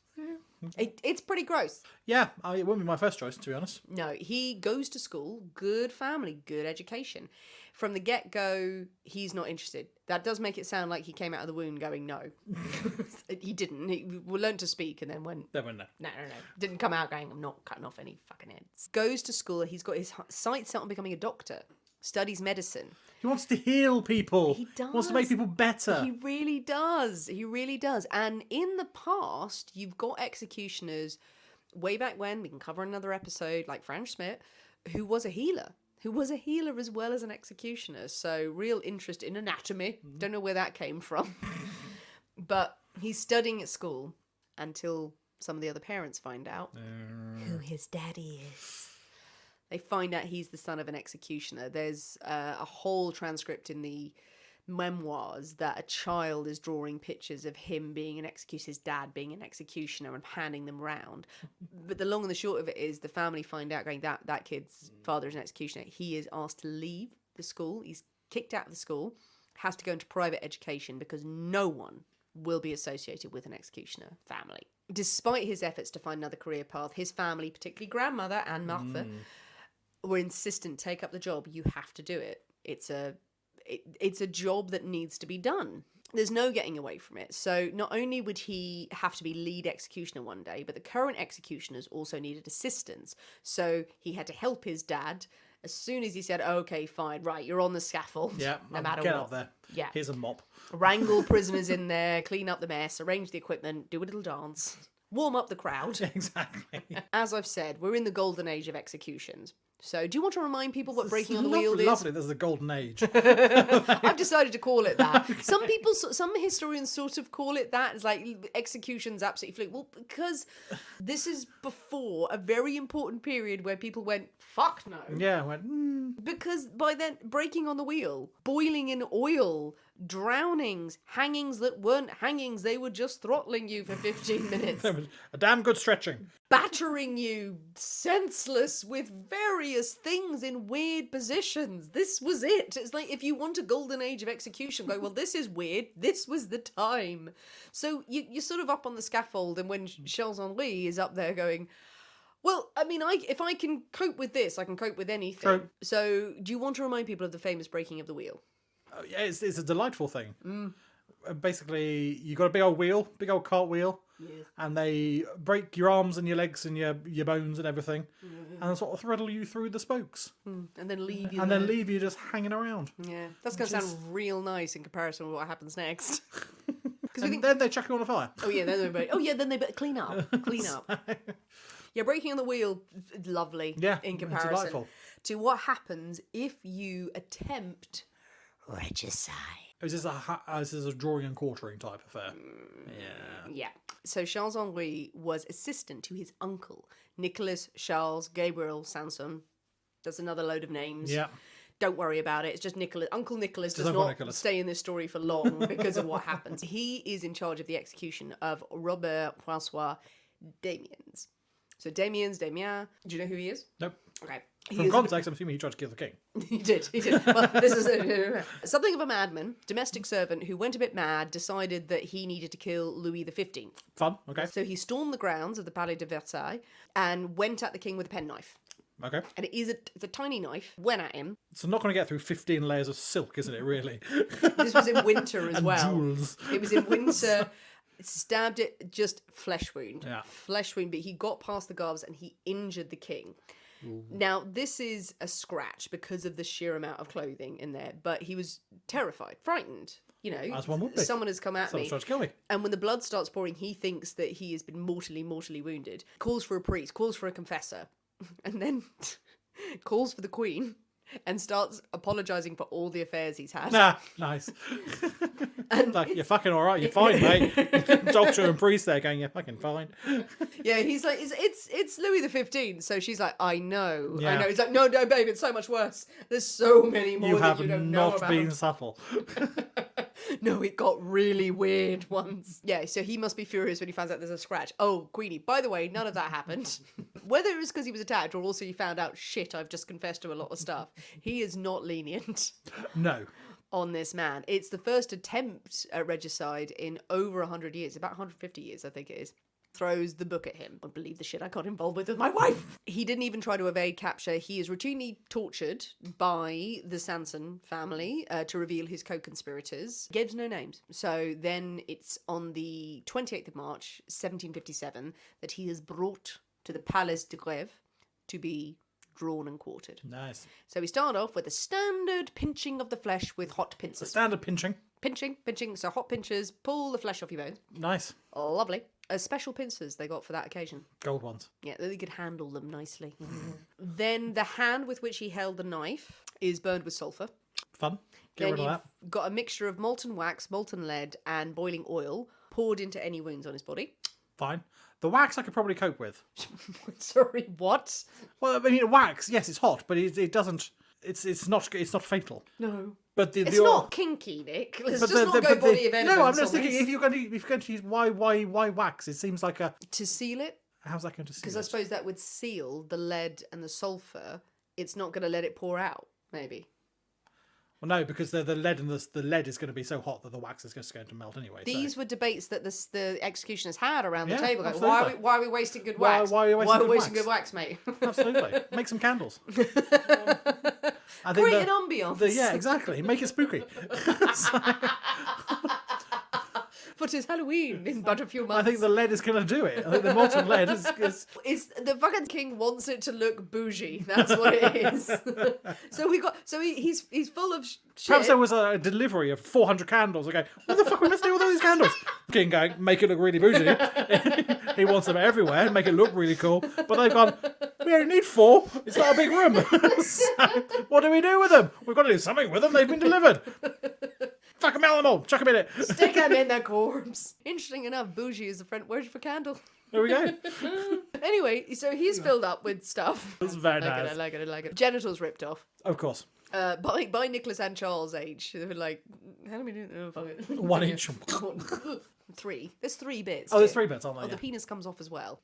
It's pretty gross. Yeah, it wouldn't be my first choice, to be honest. No, he goes to school, good family, good education. From the get-go, he's not interested. That does make it sound like he came out of the womb going, no. He didn't. He learned to speak and then went... Then went no. No. Didn't come out going, I'm not cutting off any fucking heads. Goes to school. He's got his sights set on becoming a doctor. Studies medicine. He wants to heal people. He does. He wants to make people better. He really does. He really does. And in the past, you've got executioners way back when, we can cover another episode, like Frank Schmidt, who was a healer as well as an executioner. So real interest in anatomy. Don't know where that came from. But he's studying at school until some of the other parents find out who his daddy is. They find out he's the son of an executioner. There's a whole transcript in the memoirs that a child is drawing pictures of him being an executioner, his dad being an executioner, and handing them round. But the long and the short of it is the family find out going, that kid's father is an executioner. He is asked to leave the school. He's kicked out of the school, has to go into private education because no one will be associated with an executioner family. Despite his efforts to find another career path, his family, particularly grandmother and Martha, were insistent, take up the job, you have to do it. It's a job that needs to be done. There's no getting away from it. So not only would he have to be lead executioner one day, but the current executioners also needed assistance. So he had to help his dad. As soon as he said, okay, fine, right, you're on the scaffold. Yeah, no matter get what. up there. Yeah. Here's a mop. Wrangle prisoners in there, clean up the mess, arrange the equipment, do a little dance, warm up the crowd. Exactly. As I've said, we're in the golden age of executions. So do you want to remind people what breaking on the wheel is? Lovely, there's the golden age. I've decided to call it that. Some historians sort of call it that. It's like execution's absolutely fluke. Well, because this is before a very important period where people went, fuck no. Yeah, went, Because by then, breaking on the wheel, boiling in oil, drownings, hangings that weren't hangings, they were just throttling you for 15 minutes. a damn good stretching. Battering you senseless with various things in weird positions. This was it. It's like if you want a golden age of execution, go, well, this is weird. This was the time. So you're sort of up on the scaffold, and when Charles Henri is up there going, well, I mean, if I can cope with this, I can cope with anything. True. So do you want to remind people of the famous breaking of the wheel? Oh, yeah, it's a delightful thing. Basically, you got a big old cartwheel, and they break your arms and your legs and your bones and everything, and sort of threadle you through the spokes, and then leave you. And then leave you just hanging around. Yeah, that's going to sound real nice in comparison with what happens next. And then they chuck you on a fire. Then they better clean up. Yeah, breaking on the wheel, lovely. Yeah, in it's comparison delightful. to what happens if you attempt regicide. Is this a drawing and quartering type affair? Yeah. So Charles Henri was assistant to his uncle, Nicholas Charles Gabriel Sanson. That's another load of names. Yeah. Don't worry about it. It's just Nicholas. Uncle Nicholas does not stay in this story for long because of what happens. He is in charge of the execution of Robert Francois Damiens. So Damien, do you know who he is? Nope. Okay. From context, I'm assuming he tried to kill the king. He did. Well, this is something of a madman, domestic servant who went a bit mad, decided that he needed to kill Louis XV. Fun, okay. So he stormed the grounds of the Palais de Versailles and went at the king with a penknife. Okay. And it's a tiny knife, went at him. It's not going to get through 15 layers of silk, isn't it, really? This was in winter as and well. jewels. It was in winter. Stabbed it, just flesh wound. Yeah. Flesh wound, but he got past the guards and he injured the king. Ooh. Now, this is a scratch because of the sheer amount of clothing in there, but he was terrified, frightened. You know, as one would be. Someone has come at Someone's me. tried to kill me. And when the blood starts pouring, he thinks that he has been mortally wounded. Calls for a priest, calls for a confessor, and then calls for the queen and starts apologising for all the affairs he's had. Nah, nice. And like, you're fucking all right, you're fine, mate. Doctor and priest there going, you're fucking fine. Yeah, he's like, it's Louis XV. So she's like, I know. Yeah. He's like, no, babe, it's so much worse. There's so many more You that have you don't know not about. been subtle. No, it got really weird once. Yeah, so he must be furious when he finds out there's a scratch. Oh, Queenie, by the way, none of that happened. Whether it was because he was attacked or also he found out, shit, I've just confessed to a lot of stuff. He is not lenient. No. On this man. It's the first attempt at regicide in over 100 years, about 150 years, I think it is. Throws the book at him. I believe the shit I got involved with my wife. He didn't even try to evade capture. He is routinely tortured by the Sanson family to reveal his co-conspirators. Gives no names. So then it's on the 28th of March, 1757, that he is brought to the Palais de Grève to be drawn and quartered. Nice. So we start off with a standard pinching of the flesh with hot pincers. Standard pinching. Pinching. So hot pinchers, pull the flesh off your bones. Nice. Lovely. Special pincers they got for that occasion. Gold ones. Yeah, they could handle them nicely. Then the hand with which he held the knife is burned with sulphur. Fun. Get rid of that. You've got a mixture of molten wax, molten lead, and boiling oil poured into any wounds on his body. Fine. The wax I could probably cope with. Sorry, what? Well, I mean, wax, yes, it's hot, but it doesn't. It's not fatal. No. But it's not kinky, Nick. Let's just not go body of evidence. No, I'm just thinking if you're going to use why wax? It seems like to seal it. How's that going to seal it? Because I suppose that would seal the lead and the sulphur. It's not going to let it pour out. Maybe. Well, no, because the lead and the lead is going to be so hot that the wax is just going to melt anyway. These were debates that the executioners had around the table. Like, Absolutely. why are we wasting good wax? Why are we wasting good wax, mate? Absolutely. Make some candles. I think create an ambience. Yeah, exactly. Make it spooky. But it's Halloween in but a few months. I think the lead is going to do it. I think the molten lead is... It's the fucking king wants it to look bougie. That's what it is. He's full of shit. Perhaps there was a delivery of 400 candles. Okay, what the fuck are we meant to do with all these candles? King going, make it look really bougie. He wants them everywhere and make it look really cool. But they've gone, we only need 4. It's not a big room. So, what do we do with them? We've got to do something with them. They've been delivered. Fuck them all. Chuck them in it. Stick them in the corpse. Interesting enough, bougie is the French word for candle. There we go. Anyway, so he's filled up with stuff. It's very nice. I like it. Genitals ripped off. Of course. By Nicholas and Charles' age. They were like, how do we do it? Oh, fuck it. One each. 3. There's 3 bits. Oh, there's 3 bits, aren't there? The penis comes off as well.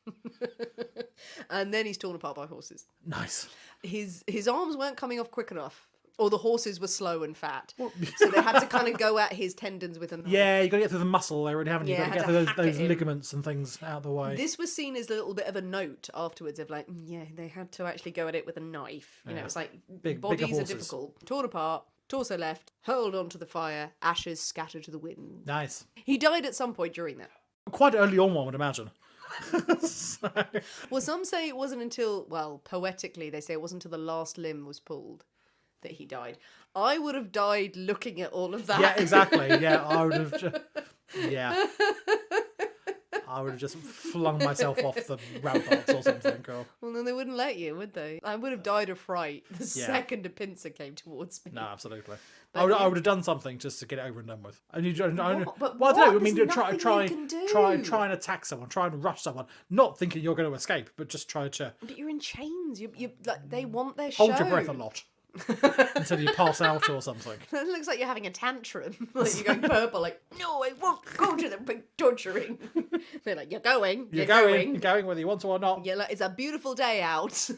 And then he's torn apart by horses. Nice. His arms weren't coming off quick enough. Or the horses were slow and fat. So they had to kind of go at his tendons with a knife. Yeah, you got to get through the muscle there, really, haven't you? Yeah, You've got to get through those ligaments and things out of the way. This was seen as a little bit of a note afterwards of like, they had to actually go at it with a knife. You know, it's like bodies are difficult. Torn apart, torso left, hurled onto the fire, ashes scattered to the wind. Nice. He died at some point during that. Quite early on, one would imagine. Well, some say it wasn't until, poetically, they say it wasn't until the last limb was pulled that he died. I would have died looking at all of that. Yeah, exactly. Yeah, I would have. I would have just flung myself off the ramparts or something, girl. Well, then they wouldn't let you, would they? I would have died of fright the second a pincer came towards me. No, absolutely. I would have done something just to get it over and done with. And you, But I what? don't know. I mean, There's try nothing you can do. and attack someone, try and rush someone, not thinking you're going to escape, but just try to But you're in chains. You like they want their hold show. your breath a lot. until you pass out or something. It looks like you're having a tantrum. Like you're going purple, like, no, I won't go to the big torturing. They're like, you're going. You're going whether you want to or not. You're like, it's a beautiful day out.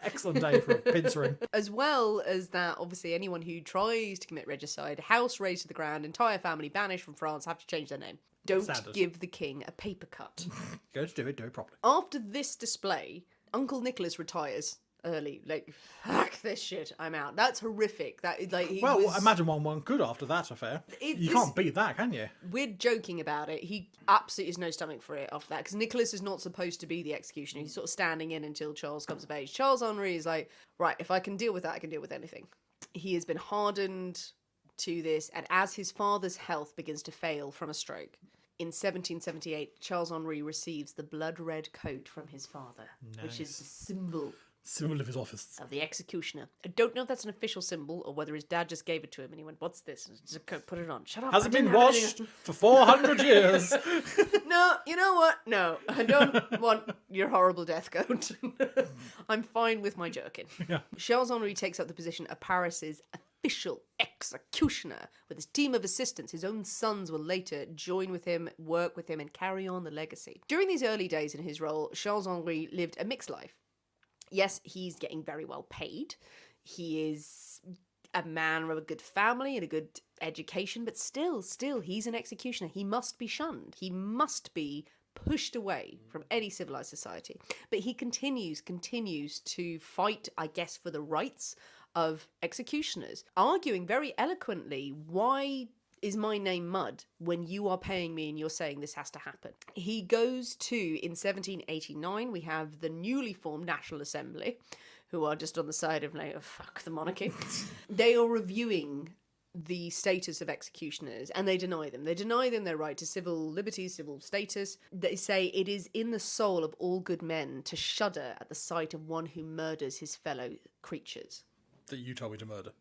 Excellent day for pincering. As well as that, obviously, anyone who tries to commit regicide, house razed to the ground, entire family banished from France, have to change their name. Don't Standard. give the king a paper cut. Go to do it properly. After this display, Uncle Nicholas retires early. Like, fuck this shit, I'm out. That's horrific. That is like imagine one could after that affair. You can't beat that, can you? We're joking about it. He absolutely has no stomach for it after that, because Nicholas is not supposed to be the executioner. He's sort of standing in until Charles comes of age. Charles Henri is like, right, if I can deal with that, I can deal with anything. He has been hardened to this, and as his father's health begins to fail from a stroke, in 1778, Charles Henri receives the blood-red coat from his father, which is the symbol of his office. Of the executioner. I don't know if that's an official symbol or whether his dad just gave it to him and he went, what's this? Just put it on. Shut up. Has it been washed for 400 years? No, you know what? No, I don't want your horrible death coat. I'm fine with my jerkin. Yeah. Charles Henri takes up the position of Paris's official executioner with his team of assistants. His own sons will later join with him, work with him, and carry on the legacy. During these early days in his role, Charles Henri lived a mixed life. Yes, he's getting very well paid. He is a man of a good family and a good education, but still, he's an executioner. He must be shunned. He must be pushed away from any civilized society. But he continues to fight, I guess, for the rights of executioners, arguing very eloquently, why is my name Mud when you are paying me and you're saying this has to happen? He goes to, in 1789, we have the newly formed National Assembly, who are just on the side of like, oh, fuck the monarchy. They are reviewing the status of executioners, and they deny them. They deny them their right to civil liberties, civil status. They say it is in the soul of all good men to shudder at the sight of one who murders his fellow creatures. That you told me to murder.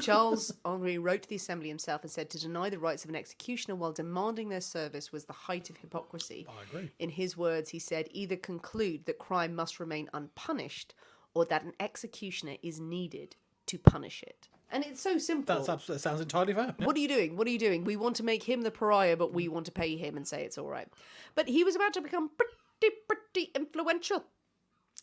Charles Henri wrote to the Assembly himself and said to deny the rights of an executioner while demanding their service was the height of hypocrisy. I agree. In his words, he said, either conclude that crime must remain unpunished or that an executioner is needed to punish it. And it's so simple. That sounds entirely fair. Yeah. What are you doing? What are you doing? We want to make him the pariah, but we want to pay him and say it's all right. But he was about to become pretty influential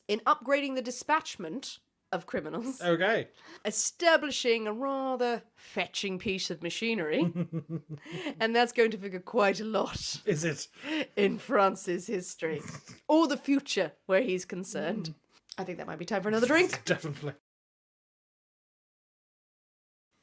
in upgrading the dispatchment of criminals. Okay. Establishing a rather fetching piece of machinery. And that's going to figure quite a lot. Is it? In France's history. Or the future, where he's concerned. I think that might be time for another drink. Definitely.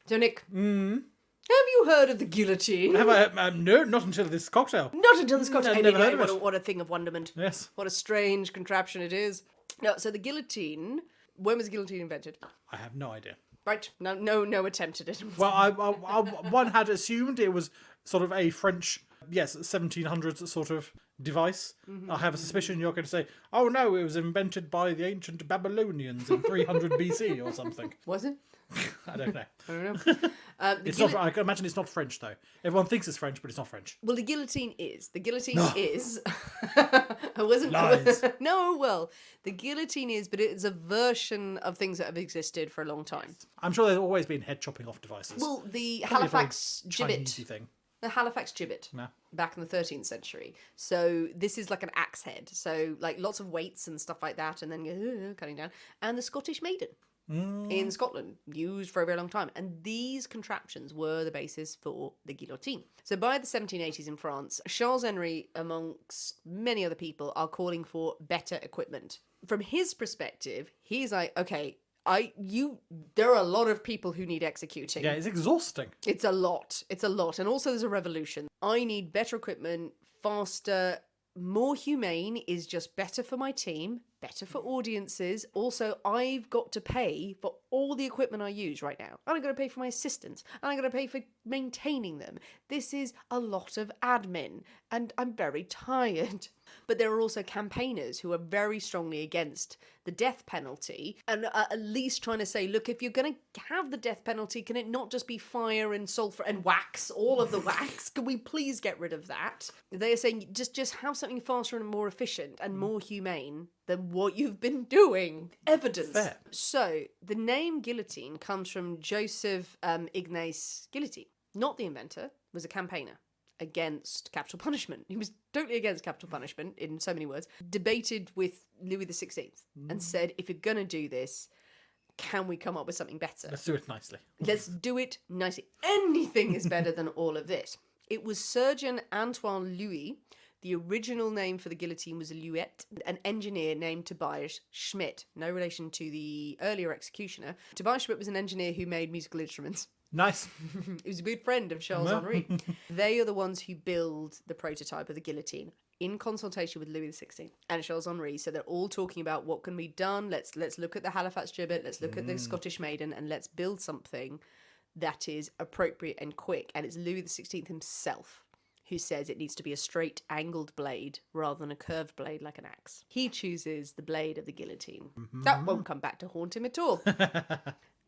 So, Nick, have you heard of the guillotine? Have I? No, not until this cocktail. Not until this cocktail. I've never heard of it. What a thing of wonderment. Yes. What a strange contraption it is. No, so the guillotine... When was the guillotine invented? I have no idea. Right. No attempt at it. Well, I one had assumed it was sort of a French, 1700s sort of device. I have a suspicion you're going to say, oh no, it was invented by the ancient Babylonians in 300 BC or something. Was it? I don't know. I don't know. Not. I can imagine it's not French though. Everyone thinks it's French, but it's not French. Well, the guillotine is. I wasn't. Lies. No, well, the guillotine is, but it's a version of things that have existed for a long time. I'm sure there's always been head chopping off devices. Well, the Probably Halifax gibbet. Chinese-y thing. The Halifax gibbet. No. Back in the 13th century. So this is like an axe head. So like lots of weights and stuff like that, and then cutting down. And the Scottish maiden. In Scotland, used for a very long time. And these contraptions were the basis for the guillotine. So by the 1780s in France, Charles Henri, amongst many other people, are calling for better equipment. From his perspective, he's like, okay, there are a lot of people who need executing. Yeah, it's exhausting. It's a lot. And also there's a revolution. I need better equipment, faster, more humane is just better for my team, better for audiences. Also, I've got to pay for all the equipment I use right now. And I'm going to pay for my assistants. And I'm going to pay for maintaining them. This is a lot of admin. And I'm very tired. But there are also campaigners who are very strongly against the death penalty and are at least trying to say, look, if you're going to have the death penalty, can it not just be fire and sulfur and wax, all of the wax? Can we please get rid of that? They are saying just have something faster and more efficient and more humane than what you've been doing. Evidence. Fair. So, the name guillotine comes from Joseph Ignace Guillotine. Not the inventor, was a campaigner against capital punishment. He was totally against capital punishment, in so many words. Debated with Louis XVI and said, if you're going to do this, can we come up with something better? Let's do it nicely. Let's do it nicely. Anything is better than all of this. It was Surgeon Antoine Louis. The original name for the guillotine was Louet, an engineer named Tobias Schmidt. No relation to the earlier executioner. Tobias Schmidt was an engineer who made musical instruments. Nice. He was a good friend of Charles Henri. They are the ones who build the prototype of the guillotine in consultation with Louis XVI and Charles Henri. So they're all talking about what can be done. Let's look at the Halifax gibbet. Let's look at the Scottish maiden, and let's build something that is appropriate and quick. And it's Louis XVI himself who says it needs to be a straight angled blade rather than a curved blade like an axe. He chooses the blade of the guillotine. That won't come back to haunt him at all.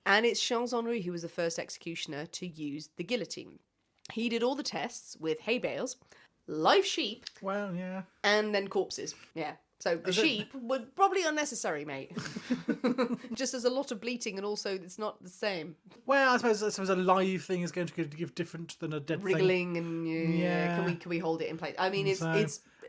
And it's Charles Henri who was the first executioner to use the guillotine. He did all the tests with hay bales, live sheep, Well, yeah. and then corpses. Yeah. So the sheep were probably unnecessary, mate. Just there's a lot of bleating, and also it's not the same. Well, I suppose a live thing is going to give different than a dead thing. Wriggling and yeah. Can we hold it in place? I mean, it's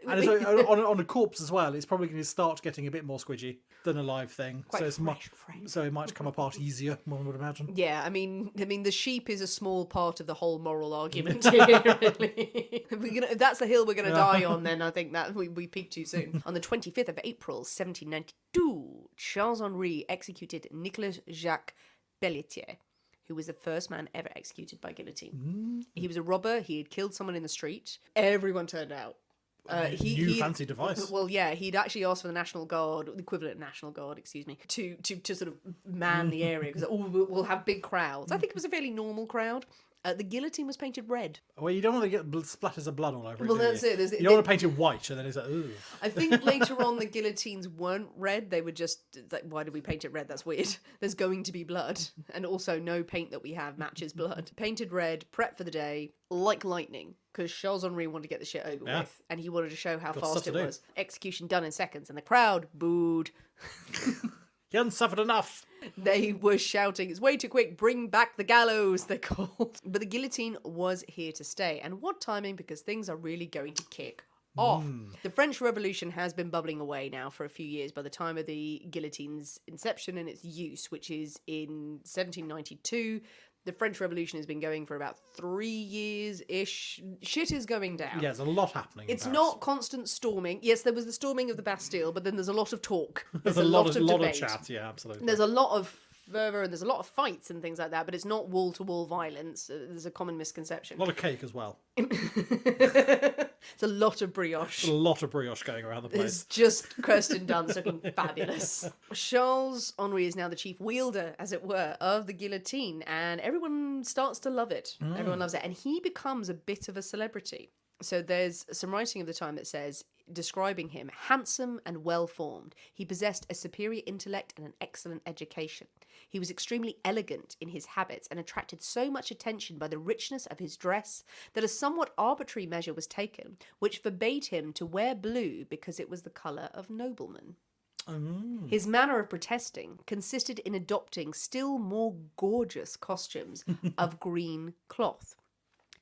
and so, on a corpse as well, it's probably going to start getting a bit more squidgy than a live thing. Quite so it's fresh. so it might come apart easier, one would imagine. Yeah, I mean, the sheep is a small part of the whole moral argument here. Really, if that's the hill we're going to die on, then I think that we peaked too soon. On the 25th of April, 1792, Charles Henri executed Nicolas Jacques Pelletier, who was the first man ever executed by guillotine. He was a robber. He had killed someone in the street. Everyone turned out. Fancy device. Well, yeah, he'd actually asked for the National Guard, the equivalent of National Guard, excuse me, to sort of man the area because we'll have big crowds. I think it was a fairly normal crowd. The guillotine was painted red. Well, you don't want to get splatters of blood all over it. Well, that's it. You don't want to paint it white, and then it's like, ooh. I think later on the guillotines weren't red. They were just like, why did we paint it red? That's weird. There's going to be blood, and also no paint that we have matches blood. Painted red, prep for the day, like lightning. Because Charles Henri wanted to get the shit over with, and he wanted to show how fast it was. Execution done in seconds, and the crowd booed. You haven't suffered enough. They were shouting, it's way too quick, bring back the gallows, they're called. But the guillotine was here to stay. And what timing, because things are really going to kick off. The French Revolution has been bubbling away now for a few years by the time of the guillotine's inception and its use, which is in 1792. The French Revolution has been going for about 3 years-ish. Shit is going down. Yeah, there's a lot happening. It's not constant storming. Yes, there was the storming of the Bastille, but then there's a lot of talk. There's a lot of debate. Chat, yeah, absolutely. There's a lot of fervour and there's a lot of fights and things like that, but it's not wall-to-wall violence. There's a common misconception. A lot of cake as well. It's a lot of brioche. There's a lot of brioche going around the place. It's just Kirsten Dunst looking fabulous. Charles Henri is now the chief wielder, as it were, of the guillotine, and everyone starts to love it. Everyone loves it, and he becomes a bit of a celebrity. So there's some writing of the time that says, describing him, handsome and well-formed. He possessed a superior intellect and an excellent education. He was extremely elegant in his habits and attracted so much attention by the richness of his dress that a somewhat arbitrary measure was taken, which forbade him to wear blue because it was the colour of noblemen. His manner of protesting consisted in adopting still more gorgeous costumes of green cloth.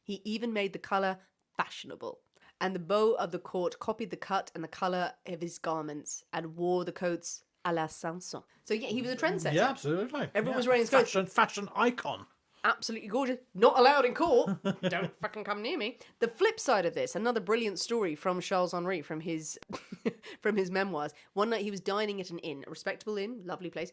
He even made the colour fashionable, and the beaux of the court copied the cut and the colour of his garments and wore the coats à la Sanson. So yeah, he was a trendsetter. Yeah, absolutely. Everyone was wearing his coats. Fashion icon. Absolutely gorgeous. Not allowed in court. Don't fucking come near me. The flip side of this, another brilliant story from Charles Henri, from his from his memoirs. One night he was dining at an inn, a respectable inn, lovely place,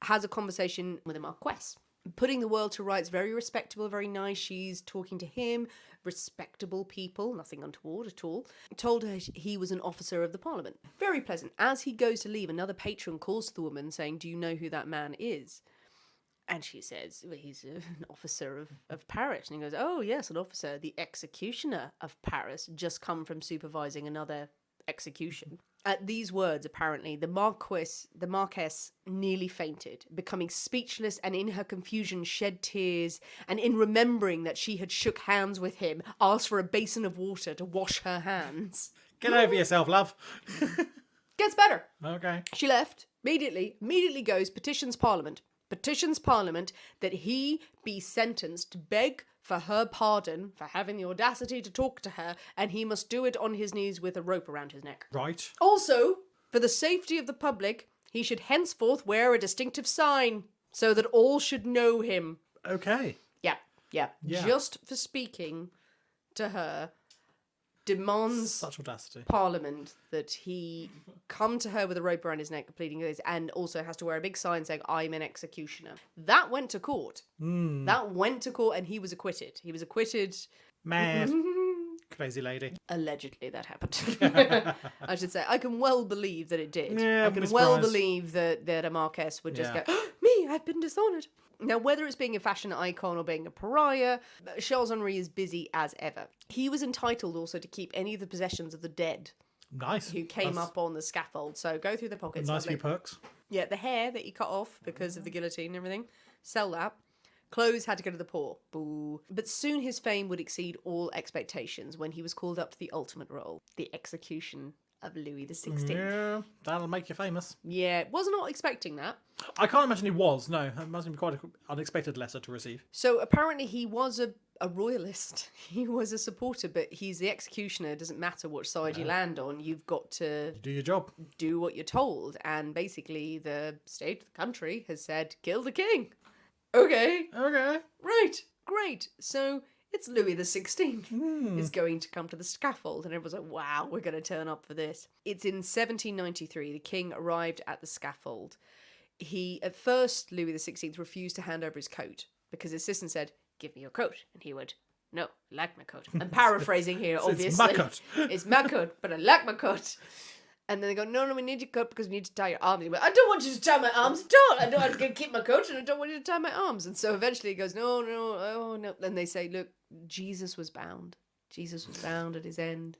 has a conversation with a marquess. Putting the world to rights, very respectable, very nice. She's talking to him, respectable people, nothing untoward at all. Told her he was an officer of the Parliament. Very pleasant. As he goes to leave, another patron calls to the woman saying, do you know who that man is? And she says, well, he's an officer of Paris. And he goes, oh, yes, an officer, the executioner of Paris, just come from supervising another execution. At these words, apparently, the Marquess nearly fainted, becoming speechless, and in her confusion shed tears, and in remembering that she had shook hands with him, asked for a basin of water to wash her hands. Get over yourself, love. Gets better. Okay. She left immediately goes, petitions Parliament that he be sentenced to beg for her pardon for having the audacity to talk to her, and he must do it on his knees with a rope around his neck. Right. Also, for the safety of the public, he should henceforth wear a distinctive sign so that all should know him. Okay. Yeah. Just for speaking to her, demands such audacity. Parliament that he come to her with a rope around his neck, pleading this, and also has to wear a big sign saying, I'm an executioner. That went to court. That went to court, and he was acquitted. Mad. Crazy lady. Allegedly, that happened. I should say. I can well believe that it did. Yeah, I can well believe that a Marquess would just go, me, I've been dishonoured. Now, whether it's being a fashion icon or being a pariah, Charles Henri is busy as ever. He was entitled also to keep any of the possessions of the dead. Nice. Who came up on the scaffold. So go through the pockets. Nice few perks. Yeah, the hair that he cut off because of the guillotine and everything. Sell that. Clothes had to go to the poor. Boo. But soon his fame would exceed all expectations when he was called up to the ultimate role, the execution of Louis XVI. Yeah, that'll make you famous. Yeah, was not expecting that. I can't imagine he was, no. That must be quite an unexpected letter to receive. So apparently he was a royalist. He was a supporter, but he's the executioner. It doesn't matter which side you land on. You've got to do your job. Do what you're told. And basically the state, the country, has said, kill the king. Okay. Right. Great. So it's Louis XVI is going to come to the scaffold, and everyone's like, wow, we're going to turn up for this. It's in 1793. The king arrived at the scaffold. At first, Louis XVI refused to hand over his coat because his assistant said, give me your coat. And he would, no, I like my coat. I'm paraphrasing here, obviously. It's my coat. It's my coat, but I like my coat. And then they go, no, we need your coat because we need to tie your arms. He went, I don't want you to tie my arms at all. I don't want to keep my coat and I don't want you to tie my arms. And so eventually he goes, no. Then they say, look, Jesus was bound. Jesus was bound at his end.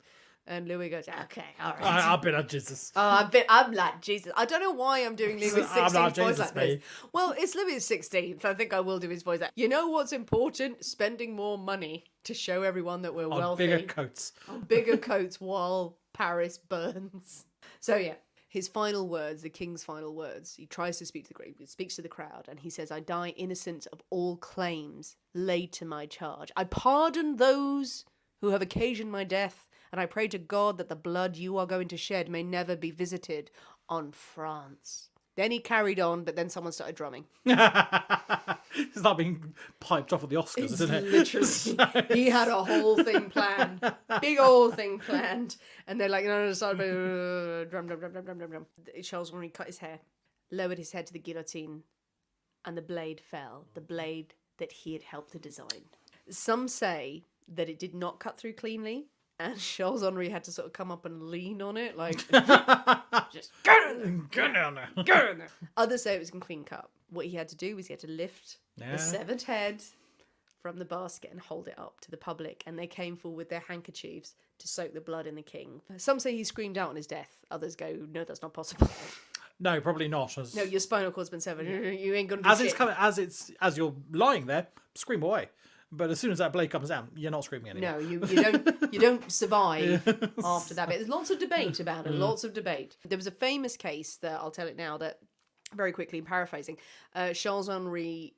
And Louis goes, okay, all right. I've been at Jesus. I'm like Jesus. I don't know why I'm doing Louis XVI's voice like this. Me. Well, it's Louis XVI. I think I will do his voice like, you know what's important? Spending more money to show everyone that we're wealthy. Bigger coats. On bigger coats while Paris burns. So yeah, his final words, the king's final words, he tries to speak to he speaks to the crowd, and he says, I die innocent of all claims laid to my charge. I pardon those who have occasioned my death, and I pray to God that the blood you are going to shed may never be visited on France. Then he carried on, but then someone started drumming. It's not being piped off at the Oscars, isn't it? Literally. He had a whole thing planned. Big old thing planned. And they're like, no, start drum. Charles Henri cut his hair, lowered his head to the guillotine, and the blade fell. The blade that he had helped to design. Some say that it did not cut through cleanly, and Charles Henri had to sort of come up and lean on it, like, just Get down there. Get in there. Others say it was a clean cut. What he had to do was he had to lift the severed head from the basket and hold it up to the public, and they came forward with their handkerchiefs to soak the blood in the king. Some say he screamed out on his death. Others go, no, that's not possible. No, probably not. No, your spinal cord's been severed. You ain't gonna do shit. As you're lying there, scream away. But as soon as that blade comes down, you're not screaming anymore. No, you don't survive after that. But there's lots of debate about it. Lots of debate. There was a famous case that I'll tell it now. That very quickly, paraphrasing, Charles Henri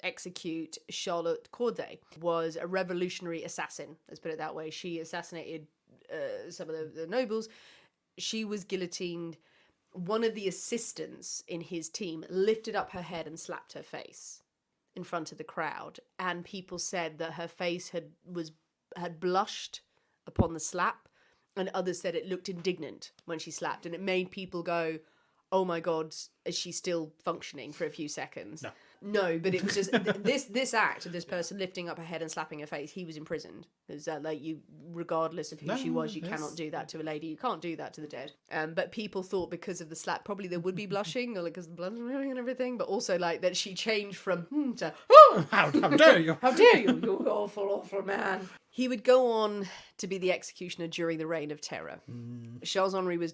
execute Charlotte Corday was a revolutionary assassin. Let's put it that way. She assassinated some of the nobles. She was guillotined. One of the assistants in his team lifted up her head and slapped her face in front of the crowd, and people said that her face had blushed upon the slap, and others said it looked indignant when she slapped, and it made people go, oh my god, is she still functioning, for a few seconds? No, but it was just this act of this person lifting up her head and slapping her face. He was imprisoned. Because regardless of who she was, you cannot do that to a lady. You can't do that to the dead. But people thought because of the slap, probably there would be blushing, or because the blood was moving and everything. But also that she changed from to how dare you? How dare you? You awful man. He would go on to be the executioner during the Reign of Terror. Charles Henri was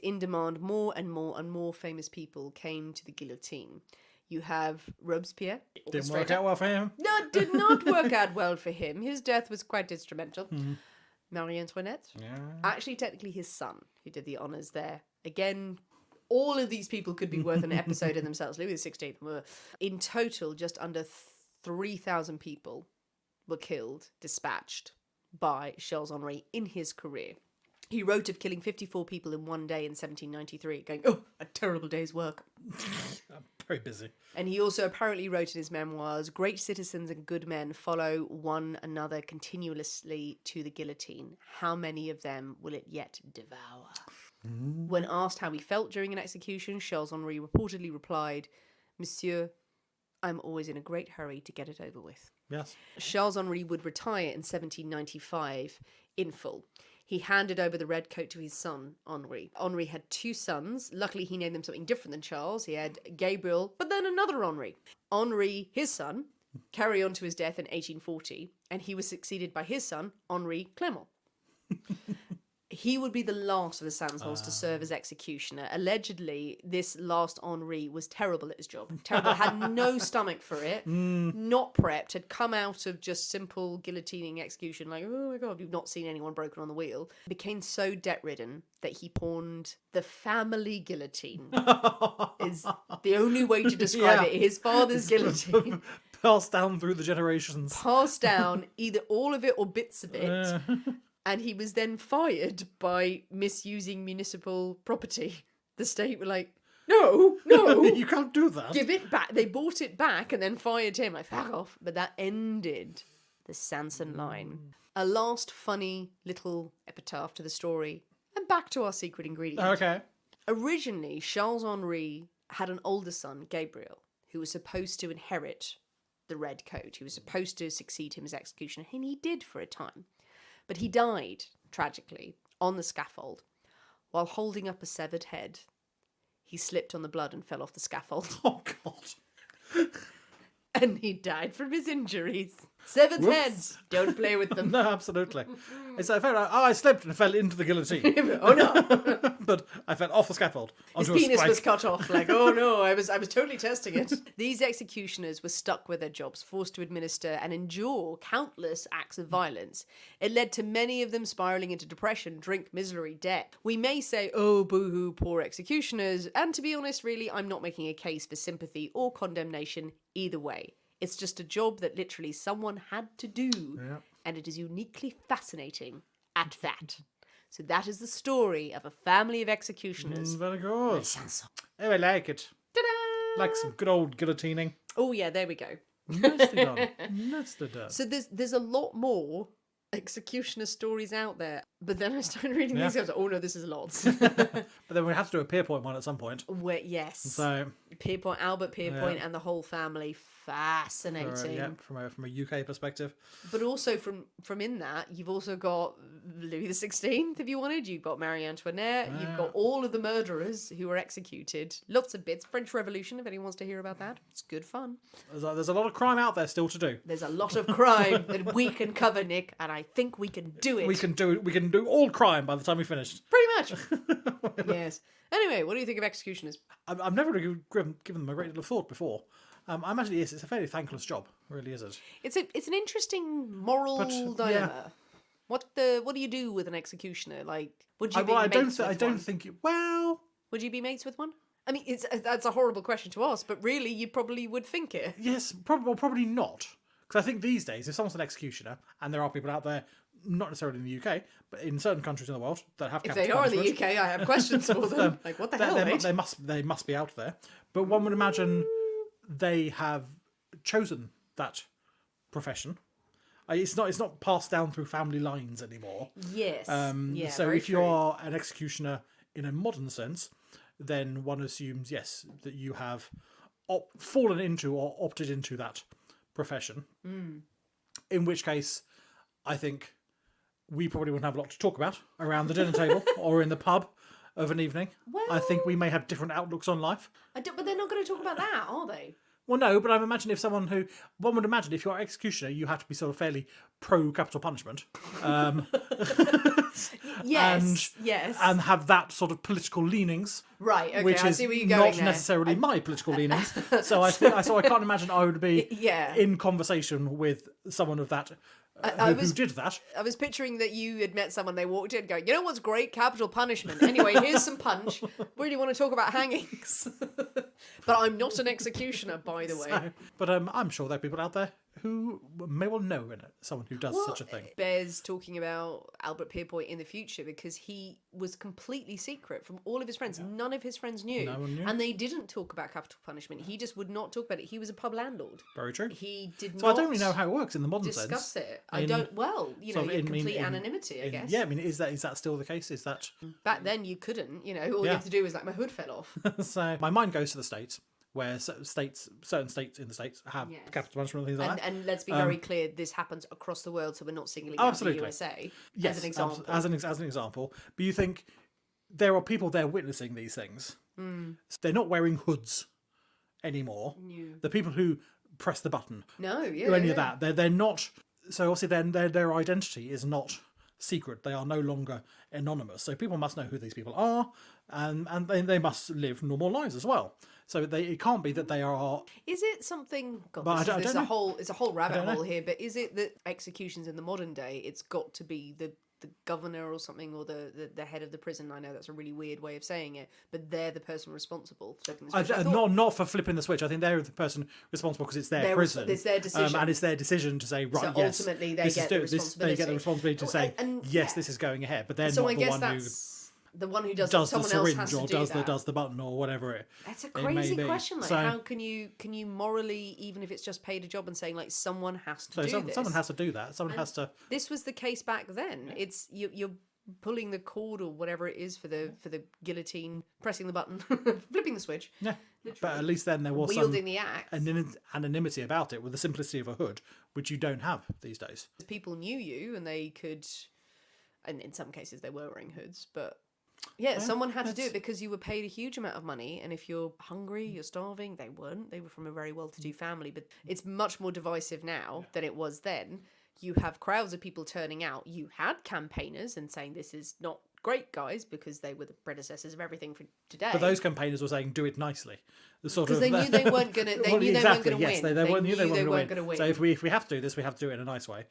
in demand. More and more famous people came to the guillotine. You have Robespierre. Didn't work out well for him. No, it did not work out well for him. His death was quite instrumental. Marie Antoinette. Yeah. Actually, technically his son, who did the honours there. Again, all of these people could be worth an episode in themselves. Louis XVI. In total, just under 3,000 people were killed, dispatched by Charles Henri in his career. He wrote of killing 54 people in one day in 1793, going, "Oh, a terrible day's work." I'm very busy. And he also apparently wrote in his memoirs, "Great citizens and good men follow one another continuously to the guillotine. How many of them will it yet devour?" When asked how he felt during an execution, Charles Henri reportedly replied, "Monsieur, I'm always in a great hurry to get it over with." Yes. Charles Henri would retire in 1795 in full. He handed over the red coat to his son, Henri. Henri had 2 sons. Luckily, he named them something different than Charles. He had Gabriel, but then another Henri. Henri, his son, carried on to his death in 1840, and he was succeeded by his son, Henri Clement. He would be the last of the Sansons to serve as executioner. Allegedly, this last Henri was terrible at his job. Terrible, had no stomach for it, not prepped, had come out of just simple guillotining execution, like, oh my God, you've not seen anyone broken on the wheel. Became so debt-ridden that he pawned the family guillotine, is the only way to describe it. His father's guillotine. Passed down through the generations. Passed down, either all of it or bits of it. And he was then fired by misusing municipal property. The state were like, no, You can't do that. give it back. They bought it back and then fired him. Like, fuck off. But that ended the Sanson line. A last funny little epitaph to the story. And back to our secret ingredient. Okay. Originally, Charles Henri had an older son, Gabriel, who was supposed to inherit the red coat. He was supposed to succeed him as executioner, and he did for a time. But he died, tragically, on the scaffold. While holding up a severed head, he slipped on the blood and fell off the scaffold. Oh, God. And he died from his injuries. Severed heads, don't play with them. No, absolutely. It's like, I slipped and fell into the guillotine. Oh no. But I fell off the scaffold. His Onto penis a was spike. cut off. Like, oh no, I was totally testing it. These executioners were stuck with their jobs, forced to administer and endure countless acts of violence. It led to many of them spiraling into depression, drink, misery, debt. We may say, oh, boo-hoo, poor executioners. And to be honest, really, I'm not making a case for sympathy or condemnation either way. It's just a job that literally someone had to do. Yeah. And it is uniquely fascinating at that. So that is the story of a family of executioners. Very good. Sanson. Oh, I like it. Ta-da! Like some good old guillotining. Oh yeah, there we go. Nicely done. Nicely done. So there's a lot more executioner stories out there. But then I started reading these. I was like, oh no, this is lots. But then we have to do a Pierpoint one at some point. Yes. So Pierpoint, Albert Pierpoint, and the whole family. Fascinating. from a UK perspective. But also from in that, you've also got Louis XVI, if you wanted. You've got Marie Antoinette. You've got all of the murderers who were executed. Lots of bits. French Revolution, if anyone wants to hear about that. It's good fun. There's a lot of crime out there still to do. There's a lot of crime that we can cover, Nick, and I think we can do it. We can do all crime by the time we finished. Pretty much. Yes. Anyway, what do you think of executioners? I've never really given them a great deal of thought before. I imagine it's a fairly thankless job, really, is it? It's an interesting moral dilemma. Yeah. What do you do with an executioner? Like, would you be I mates with don't one? think. Well, Would you be mates with one? I mean, that's a horrible question to ask, but really, you probably would think it. yes, probably not. Because I think these days, if someone's an executioner, and there are people out there, not necessarily in the UK, but in certain countries in the world that have If capital they are in the punishment, UK, I have questions for them. Like, what the hell, mate? they must be out there. But one would imagine they have chosen that profession. It's not passed down through family lines anymore. Yes. Yeah, so very if true. you are an executioner in a modern sense, then one assumes, yes, that you have fallen into or opted into that profession. In which case, I think we probably wouldn't have a lot to talk about around the dinner table or in the pub of an evening. I think we may have different outlooks on life. But they're not going to talk about that, are they? Well, no, but I imagine one would imagine if you're an executioner, you have to be sort of fairly pro capital punishment. Yes. And have that sort of political leanings. Right. Okay. Which I is see where you're going not there. necessarily my political leanings. So I can't imagine I would be in conversation with someone of that who did that. I was picturing that you had met someone, they walked in going, you know what's great? Capital punishment. Anyway, here's some punch. Really want to talk about hangings. But I'm not an executioner, by the way. But I'm sure there are people out there who may well know someone who does such a thing. Bear's talking about Albert Pierpoint in the future because he was completely secret from all of his friends. None of his friends knew. No one knew. And they didn't talk about capital punishment. He just would not talk about it. He was a pub landlord. Very true. He did not. So I don't really know how it works in the modern sense. Discuss it. I don't. Well, you know, complete anonymity. I guess. Yeah, I mean, is that still the case? Is that back then you couldn't? You know, all you have to do is like my hood fell off. So my mind goes to the States, where certain states in the States have capital punishment and things like that. And let's be very clear, this happens across the world, so we're not singling out the USA as an example. As an example. But you think there are people there witnessing these things. They're not wearing hoods anymore. The people who press the button. Of that. They're not. So obviously then their identity is not secret. They are no longer anonymous. So people must know who these people are, and they must live normal lives as well. So it can't be that they are. Is it something? God, But it's a whole rabbit hole here. But is it that executions in the modern day, it's got to be the governor or something, or the head of the prison? I know that's a really weird way of saying it, but they're the person responsible for flipping the switch. Not for flipping the switch. I think they're the person responsible because it's their prison. It's their decision, and it's their decision to say right. So yes, ultimately they get the responsibility. They get the responsibility to say yes, this is going ahead. But they're not the one who does the someone syringe else has or to do does the button or whatever That's a crazy question. Like, how can you morally, even if it's just paid a job, and saying like someone has to do this? Someone has to do that. Someone has to. This was the case back then. It's you're pulling the cord or whatever it is for the guillotine, pressing the button, flipping the switch. Yeah, literally. But at least then there was wielding the axe, anonymity about it with the simplicity of a hood, which you don't have these days. People knew you, and they could, and in some cases they were wearing hoods, but. Yeah, someone had to do it because you were paid a huge amount of money, and if you're hungry, you're starving. They weren't. They were from a very well-to-do family, but it's much more divisive now than it was then. You have crowds of people turning out. You had campaigners and saying this is not great, guys, because they were the predecessors of everything for today. But those campaigners were saying, do it nicely. Because they knew they weren't going to win. Yes, they knew they weren't going to win. So if we have to do this, we have to do it in a nice way.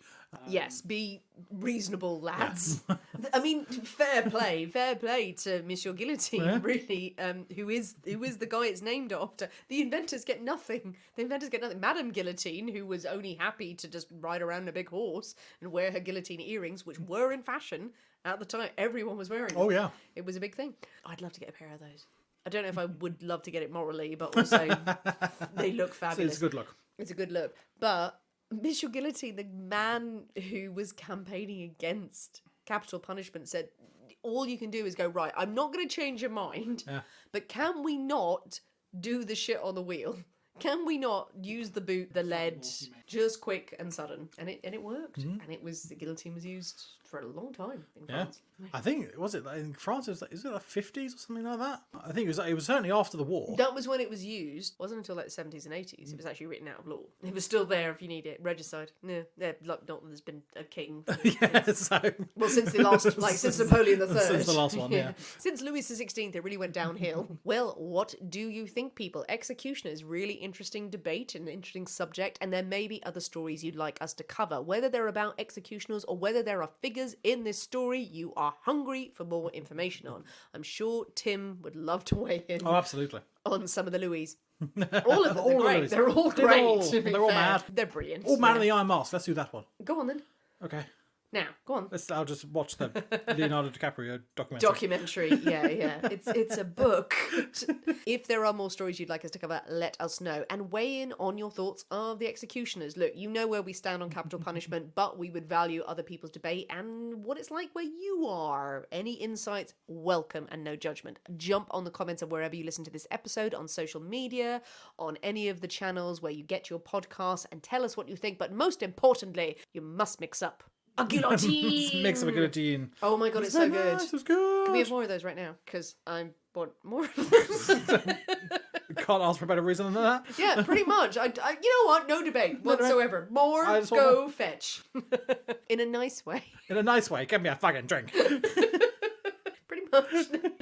Yes, be reasonable, lads. Yeah. I mean, fair play to Monsieur Guillotine, really, who is the guy it's named after. The inventors get nothing. Madame Guillotine, who was only happy to just ride around a big horse and wear her guillotine earrings, which were in fashion at the time. Everyone was wearing them. Oh, yeah. It was a big thing. I'd love to get a pair of those. I don't know if I would love to get it morally, but also they look fabulous. It's a good look. It's a good look. But Monsieur Guillotine, the man who was campaigning against capital punishment, said, all you can do is go, right, I'm not going to change your mind, but can we not do the shit on the wheel? Can we not use the boot, the lead, just quick and sudden? And it worked. And the guillotine was used for a long time in France. I think, was it in France? Is it the 50s or something like that? I think it was certainly after the war. That was when it was used. It wasn't until like the 70s and 80s. It was actually written out of law. It was still there if you need it. Regicide. No, like not that there's been a king. Well, since the last, since Napoleon III. Since the last one, yeah. Since Louis XVI, it really went downhill. Well, what do you think, people? Executioners, really interesting debate, an interesting subject, and there may be other stories you'd like us to cover. Whether they're about executioners or whether there are figures in this story you are hungry for more information on. I'm sure Tim would love to weigh in. Oh, absolutely. On some of the Louis. All of them are great. They're all great. They're all mad. They're brilliant. All Man in the Iron Mask. Let's do that one. Go on then. Okay. Now, go on. I'll just watch the Leonardo DiCaprio documentary. Yeah. It's a book. If there are more stories you'd like us to cover, let us know. And weigh in on your thoughts of the executioners. Look, you know where we stand on capital punishment, but we would value other people's debate and what it's like where you are. Any insights, welcome and no judgment. Jump on the comments of wherever you listen to this episode, on social media, on any of the channels where you get your podcasts, and tell us what you think. But most importantly, you must mix up a guillotine. Mix up a guillotine. Oh my god, it's so good. Nice, it's good. Can we have more of those right now? Because I want more of them. Can't ask for a better reason than that. Yeah, pretty much. I you know what? No debate whatsoever. More, go fetch. In a nice way. In a nice way. Give me a fucking drink. Pretty much.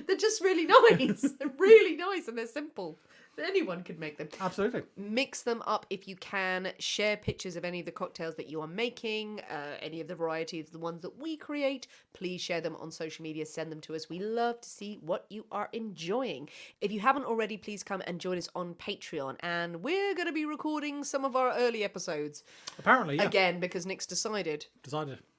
They're just really nice. They're really nice and they're simple. Anyone could make them. Absolutely. Mix them up if you can. Share pictures of any of the cocktails that you are making, any of the varieties, the ones that we create. Please share them on social media. Send them to us. We love to see what you are enjoying. If you haven't already, please come and join us on Patreon. And we're going to be recording some of our early episodes. Apparently, yeah. Again, because Nick's decided.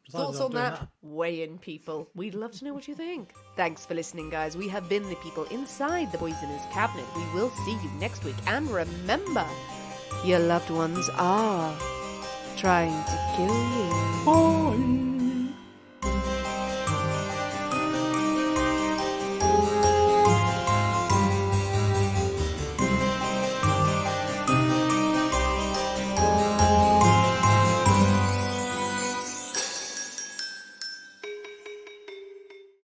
Thoughts on that? Weigh in, people. We'd love to know what you think. Thanks for listening, guys. We have been the people inside the Poisoner's Cabinet. We will see you next week. And remember, your loved ones are trying to kill you. Bye.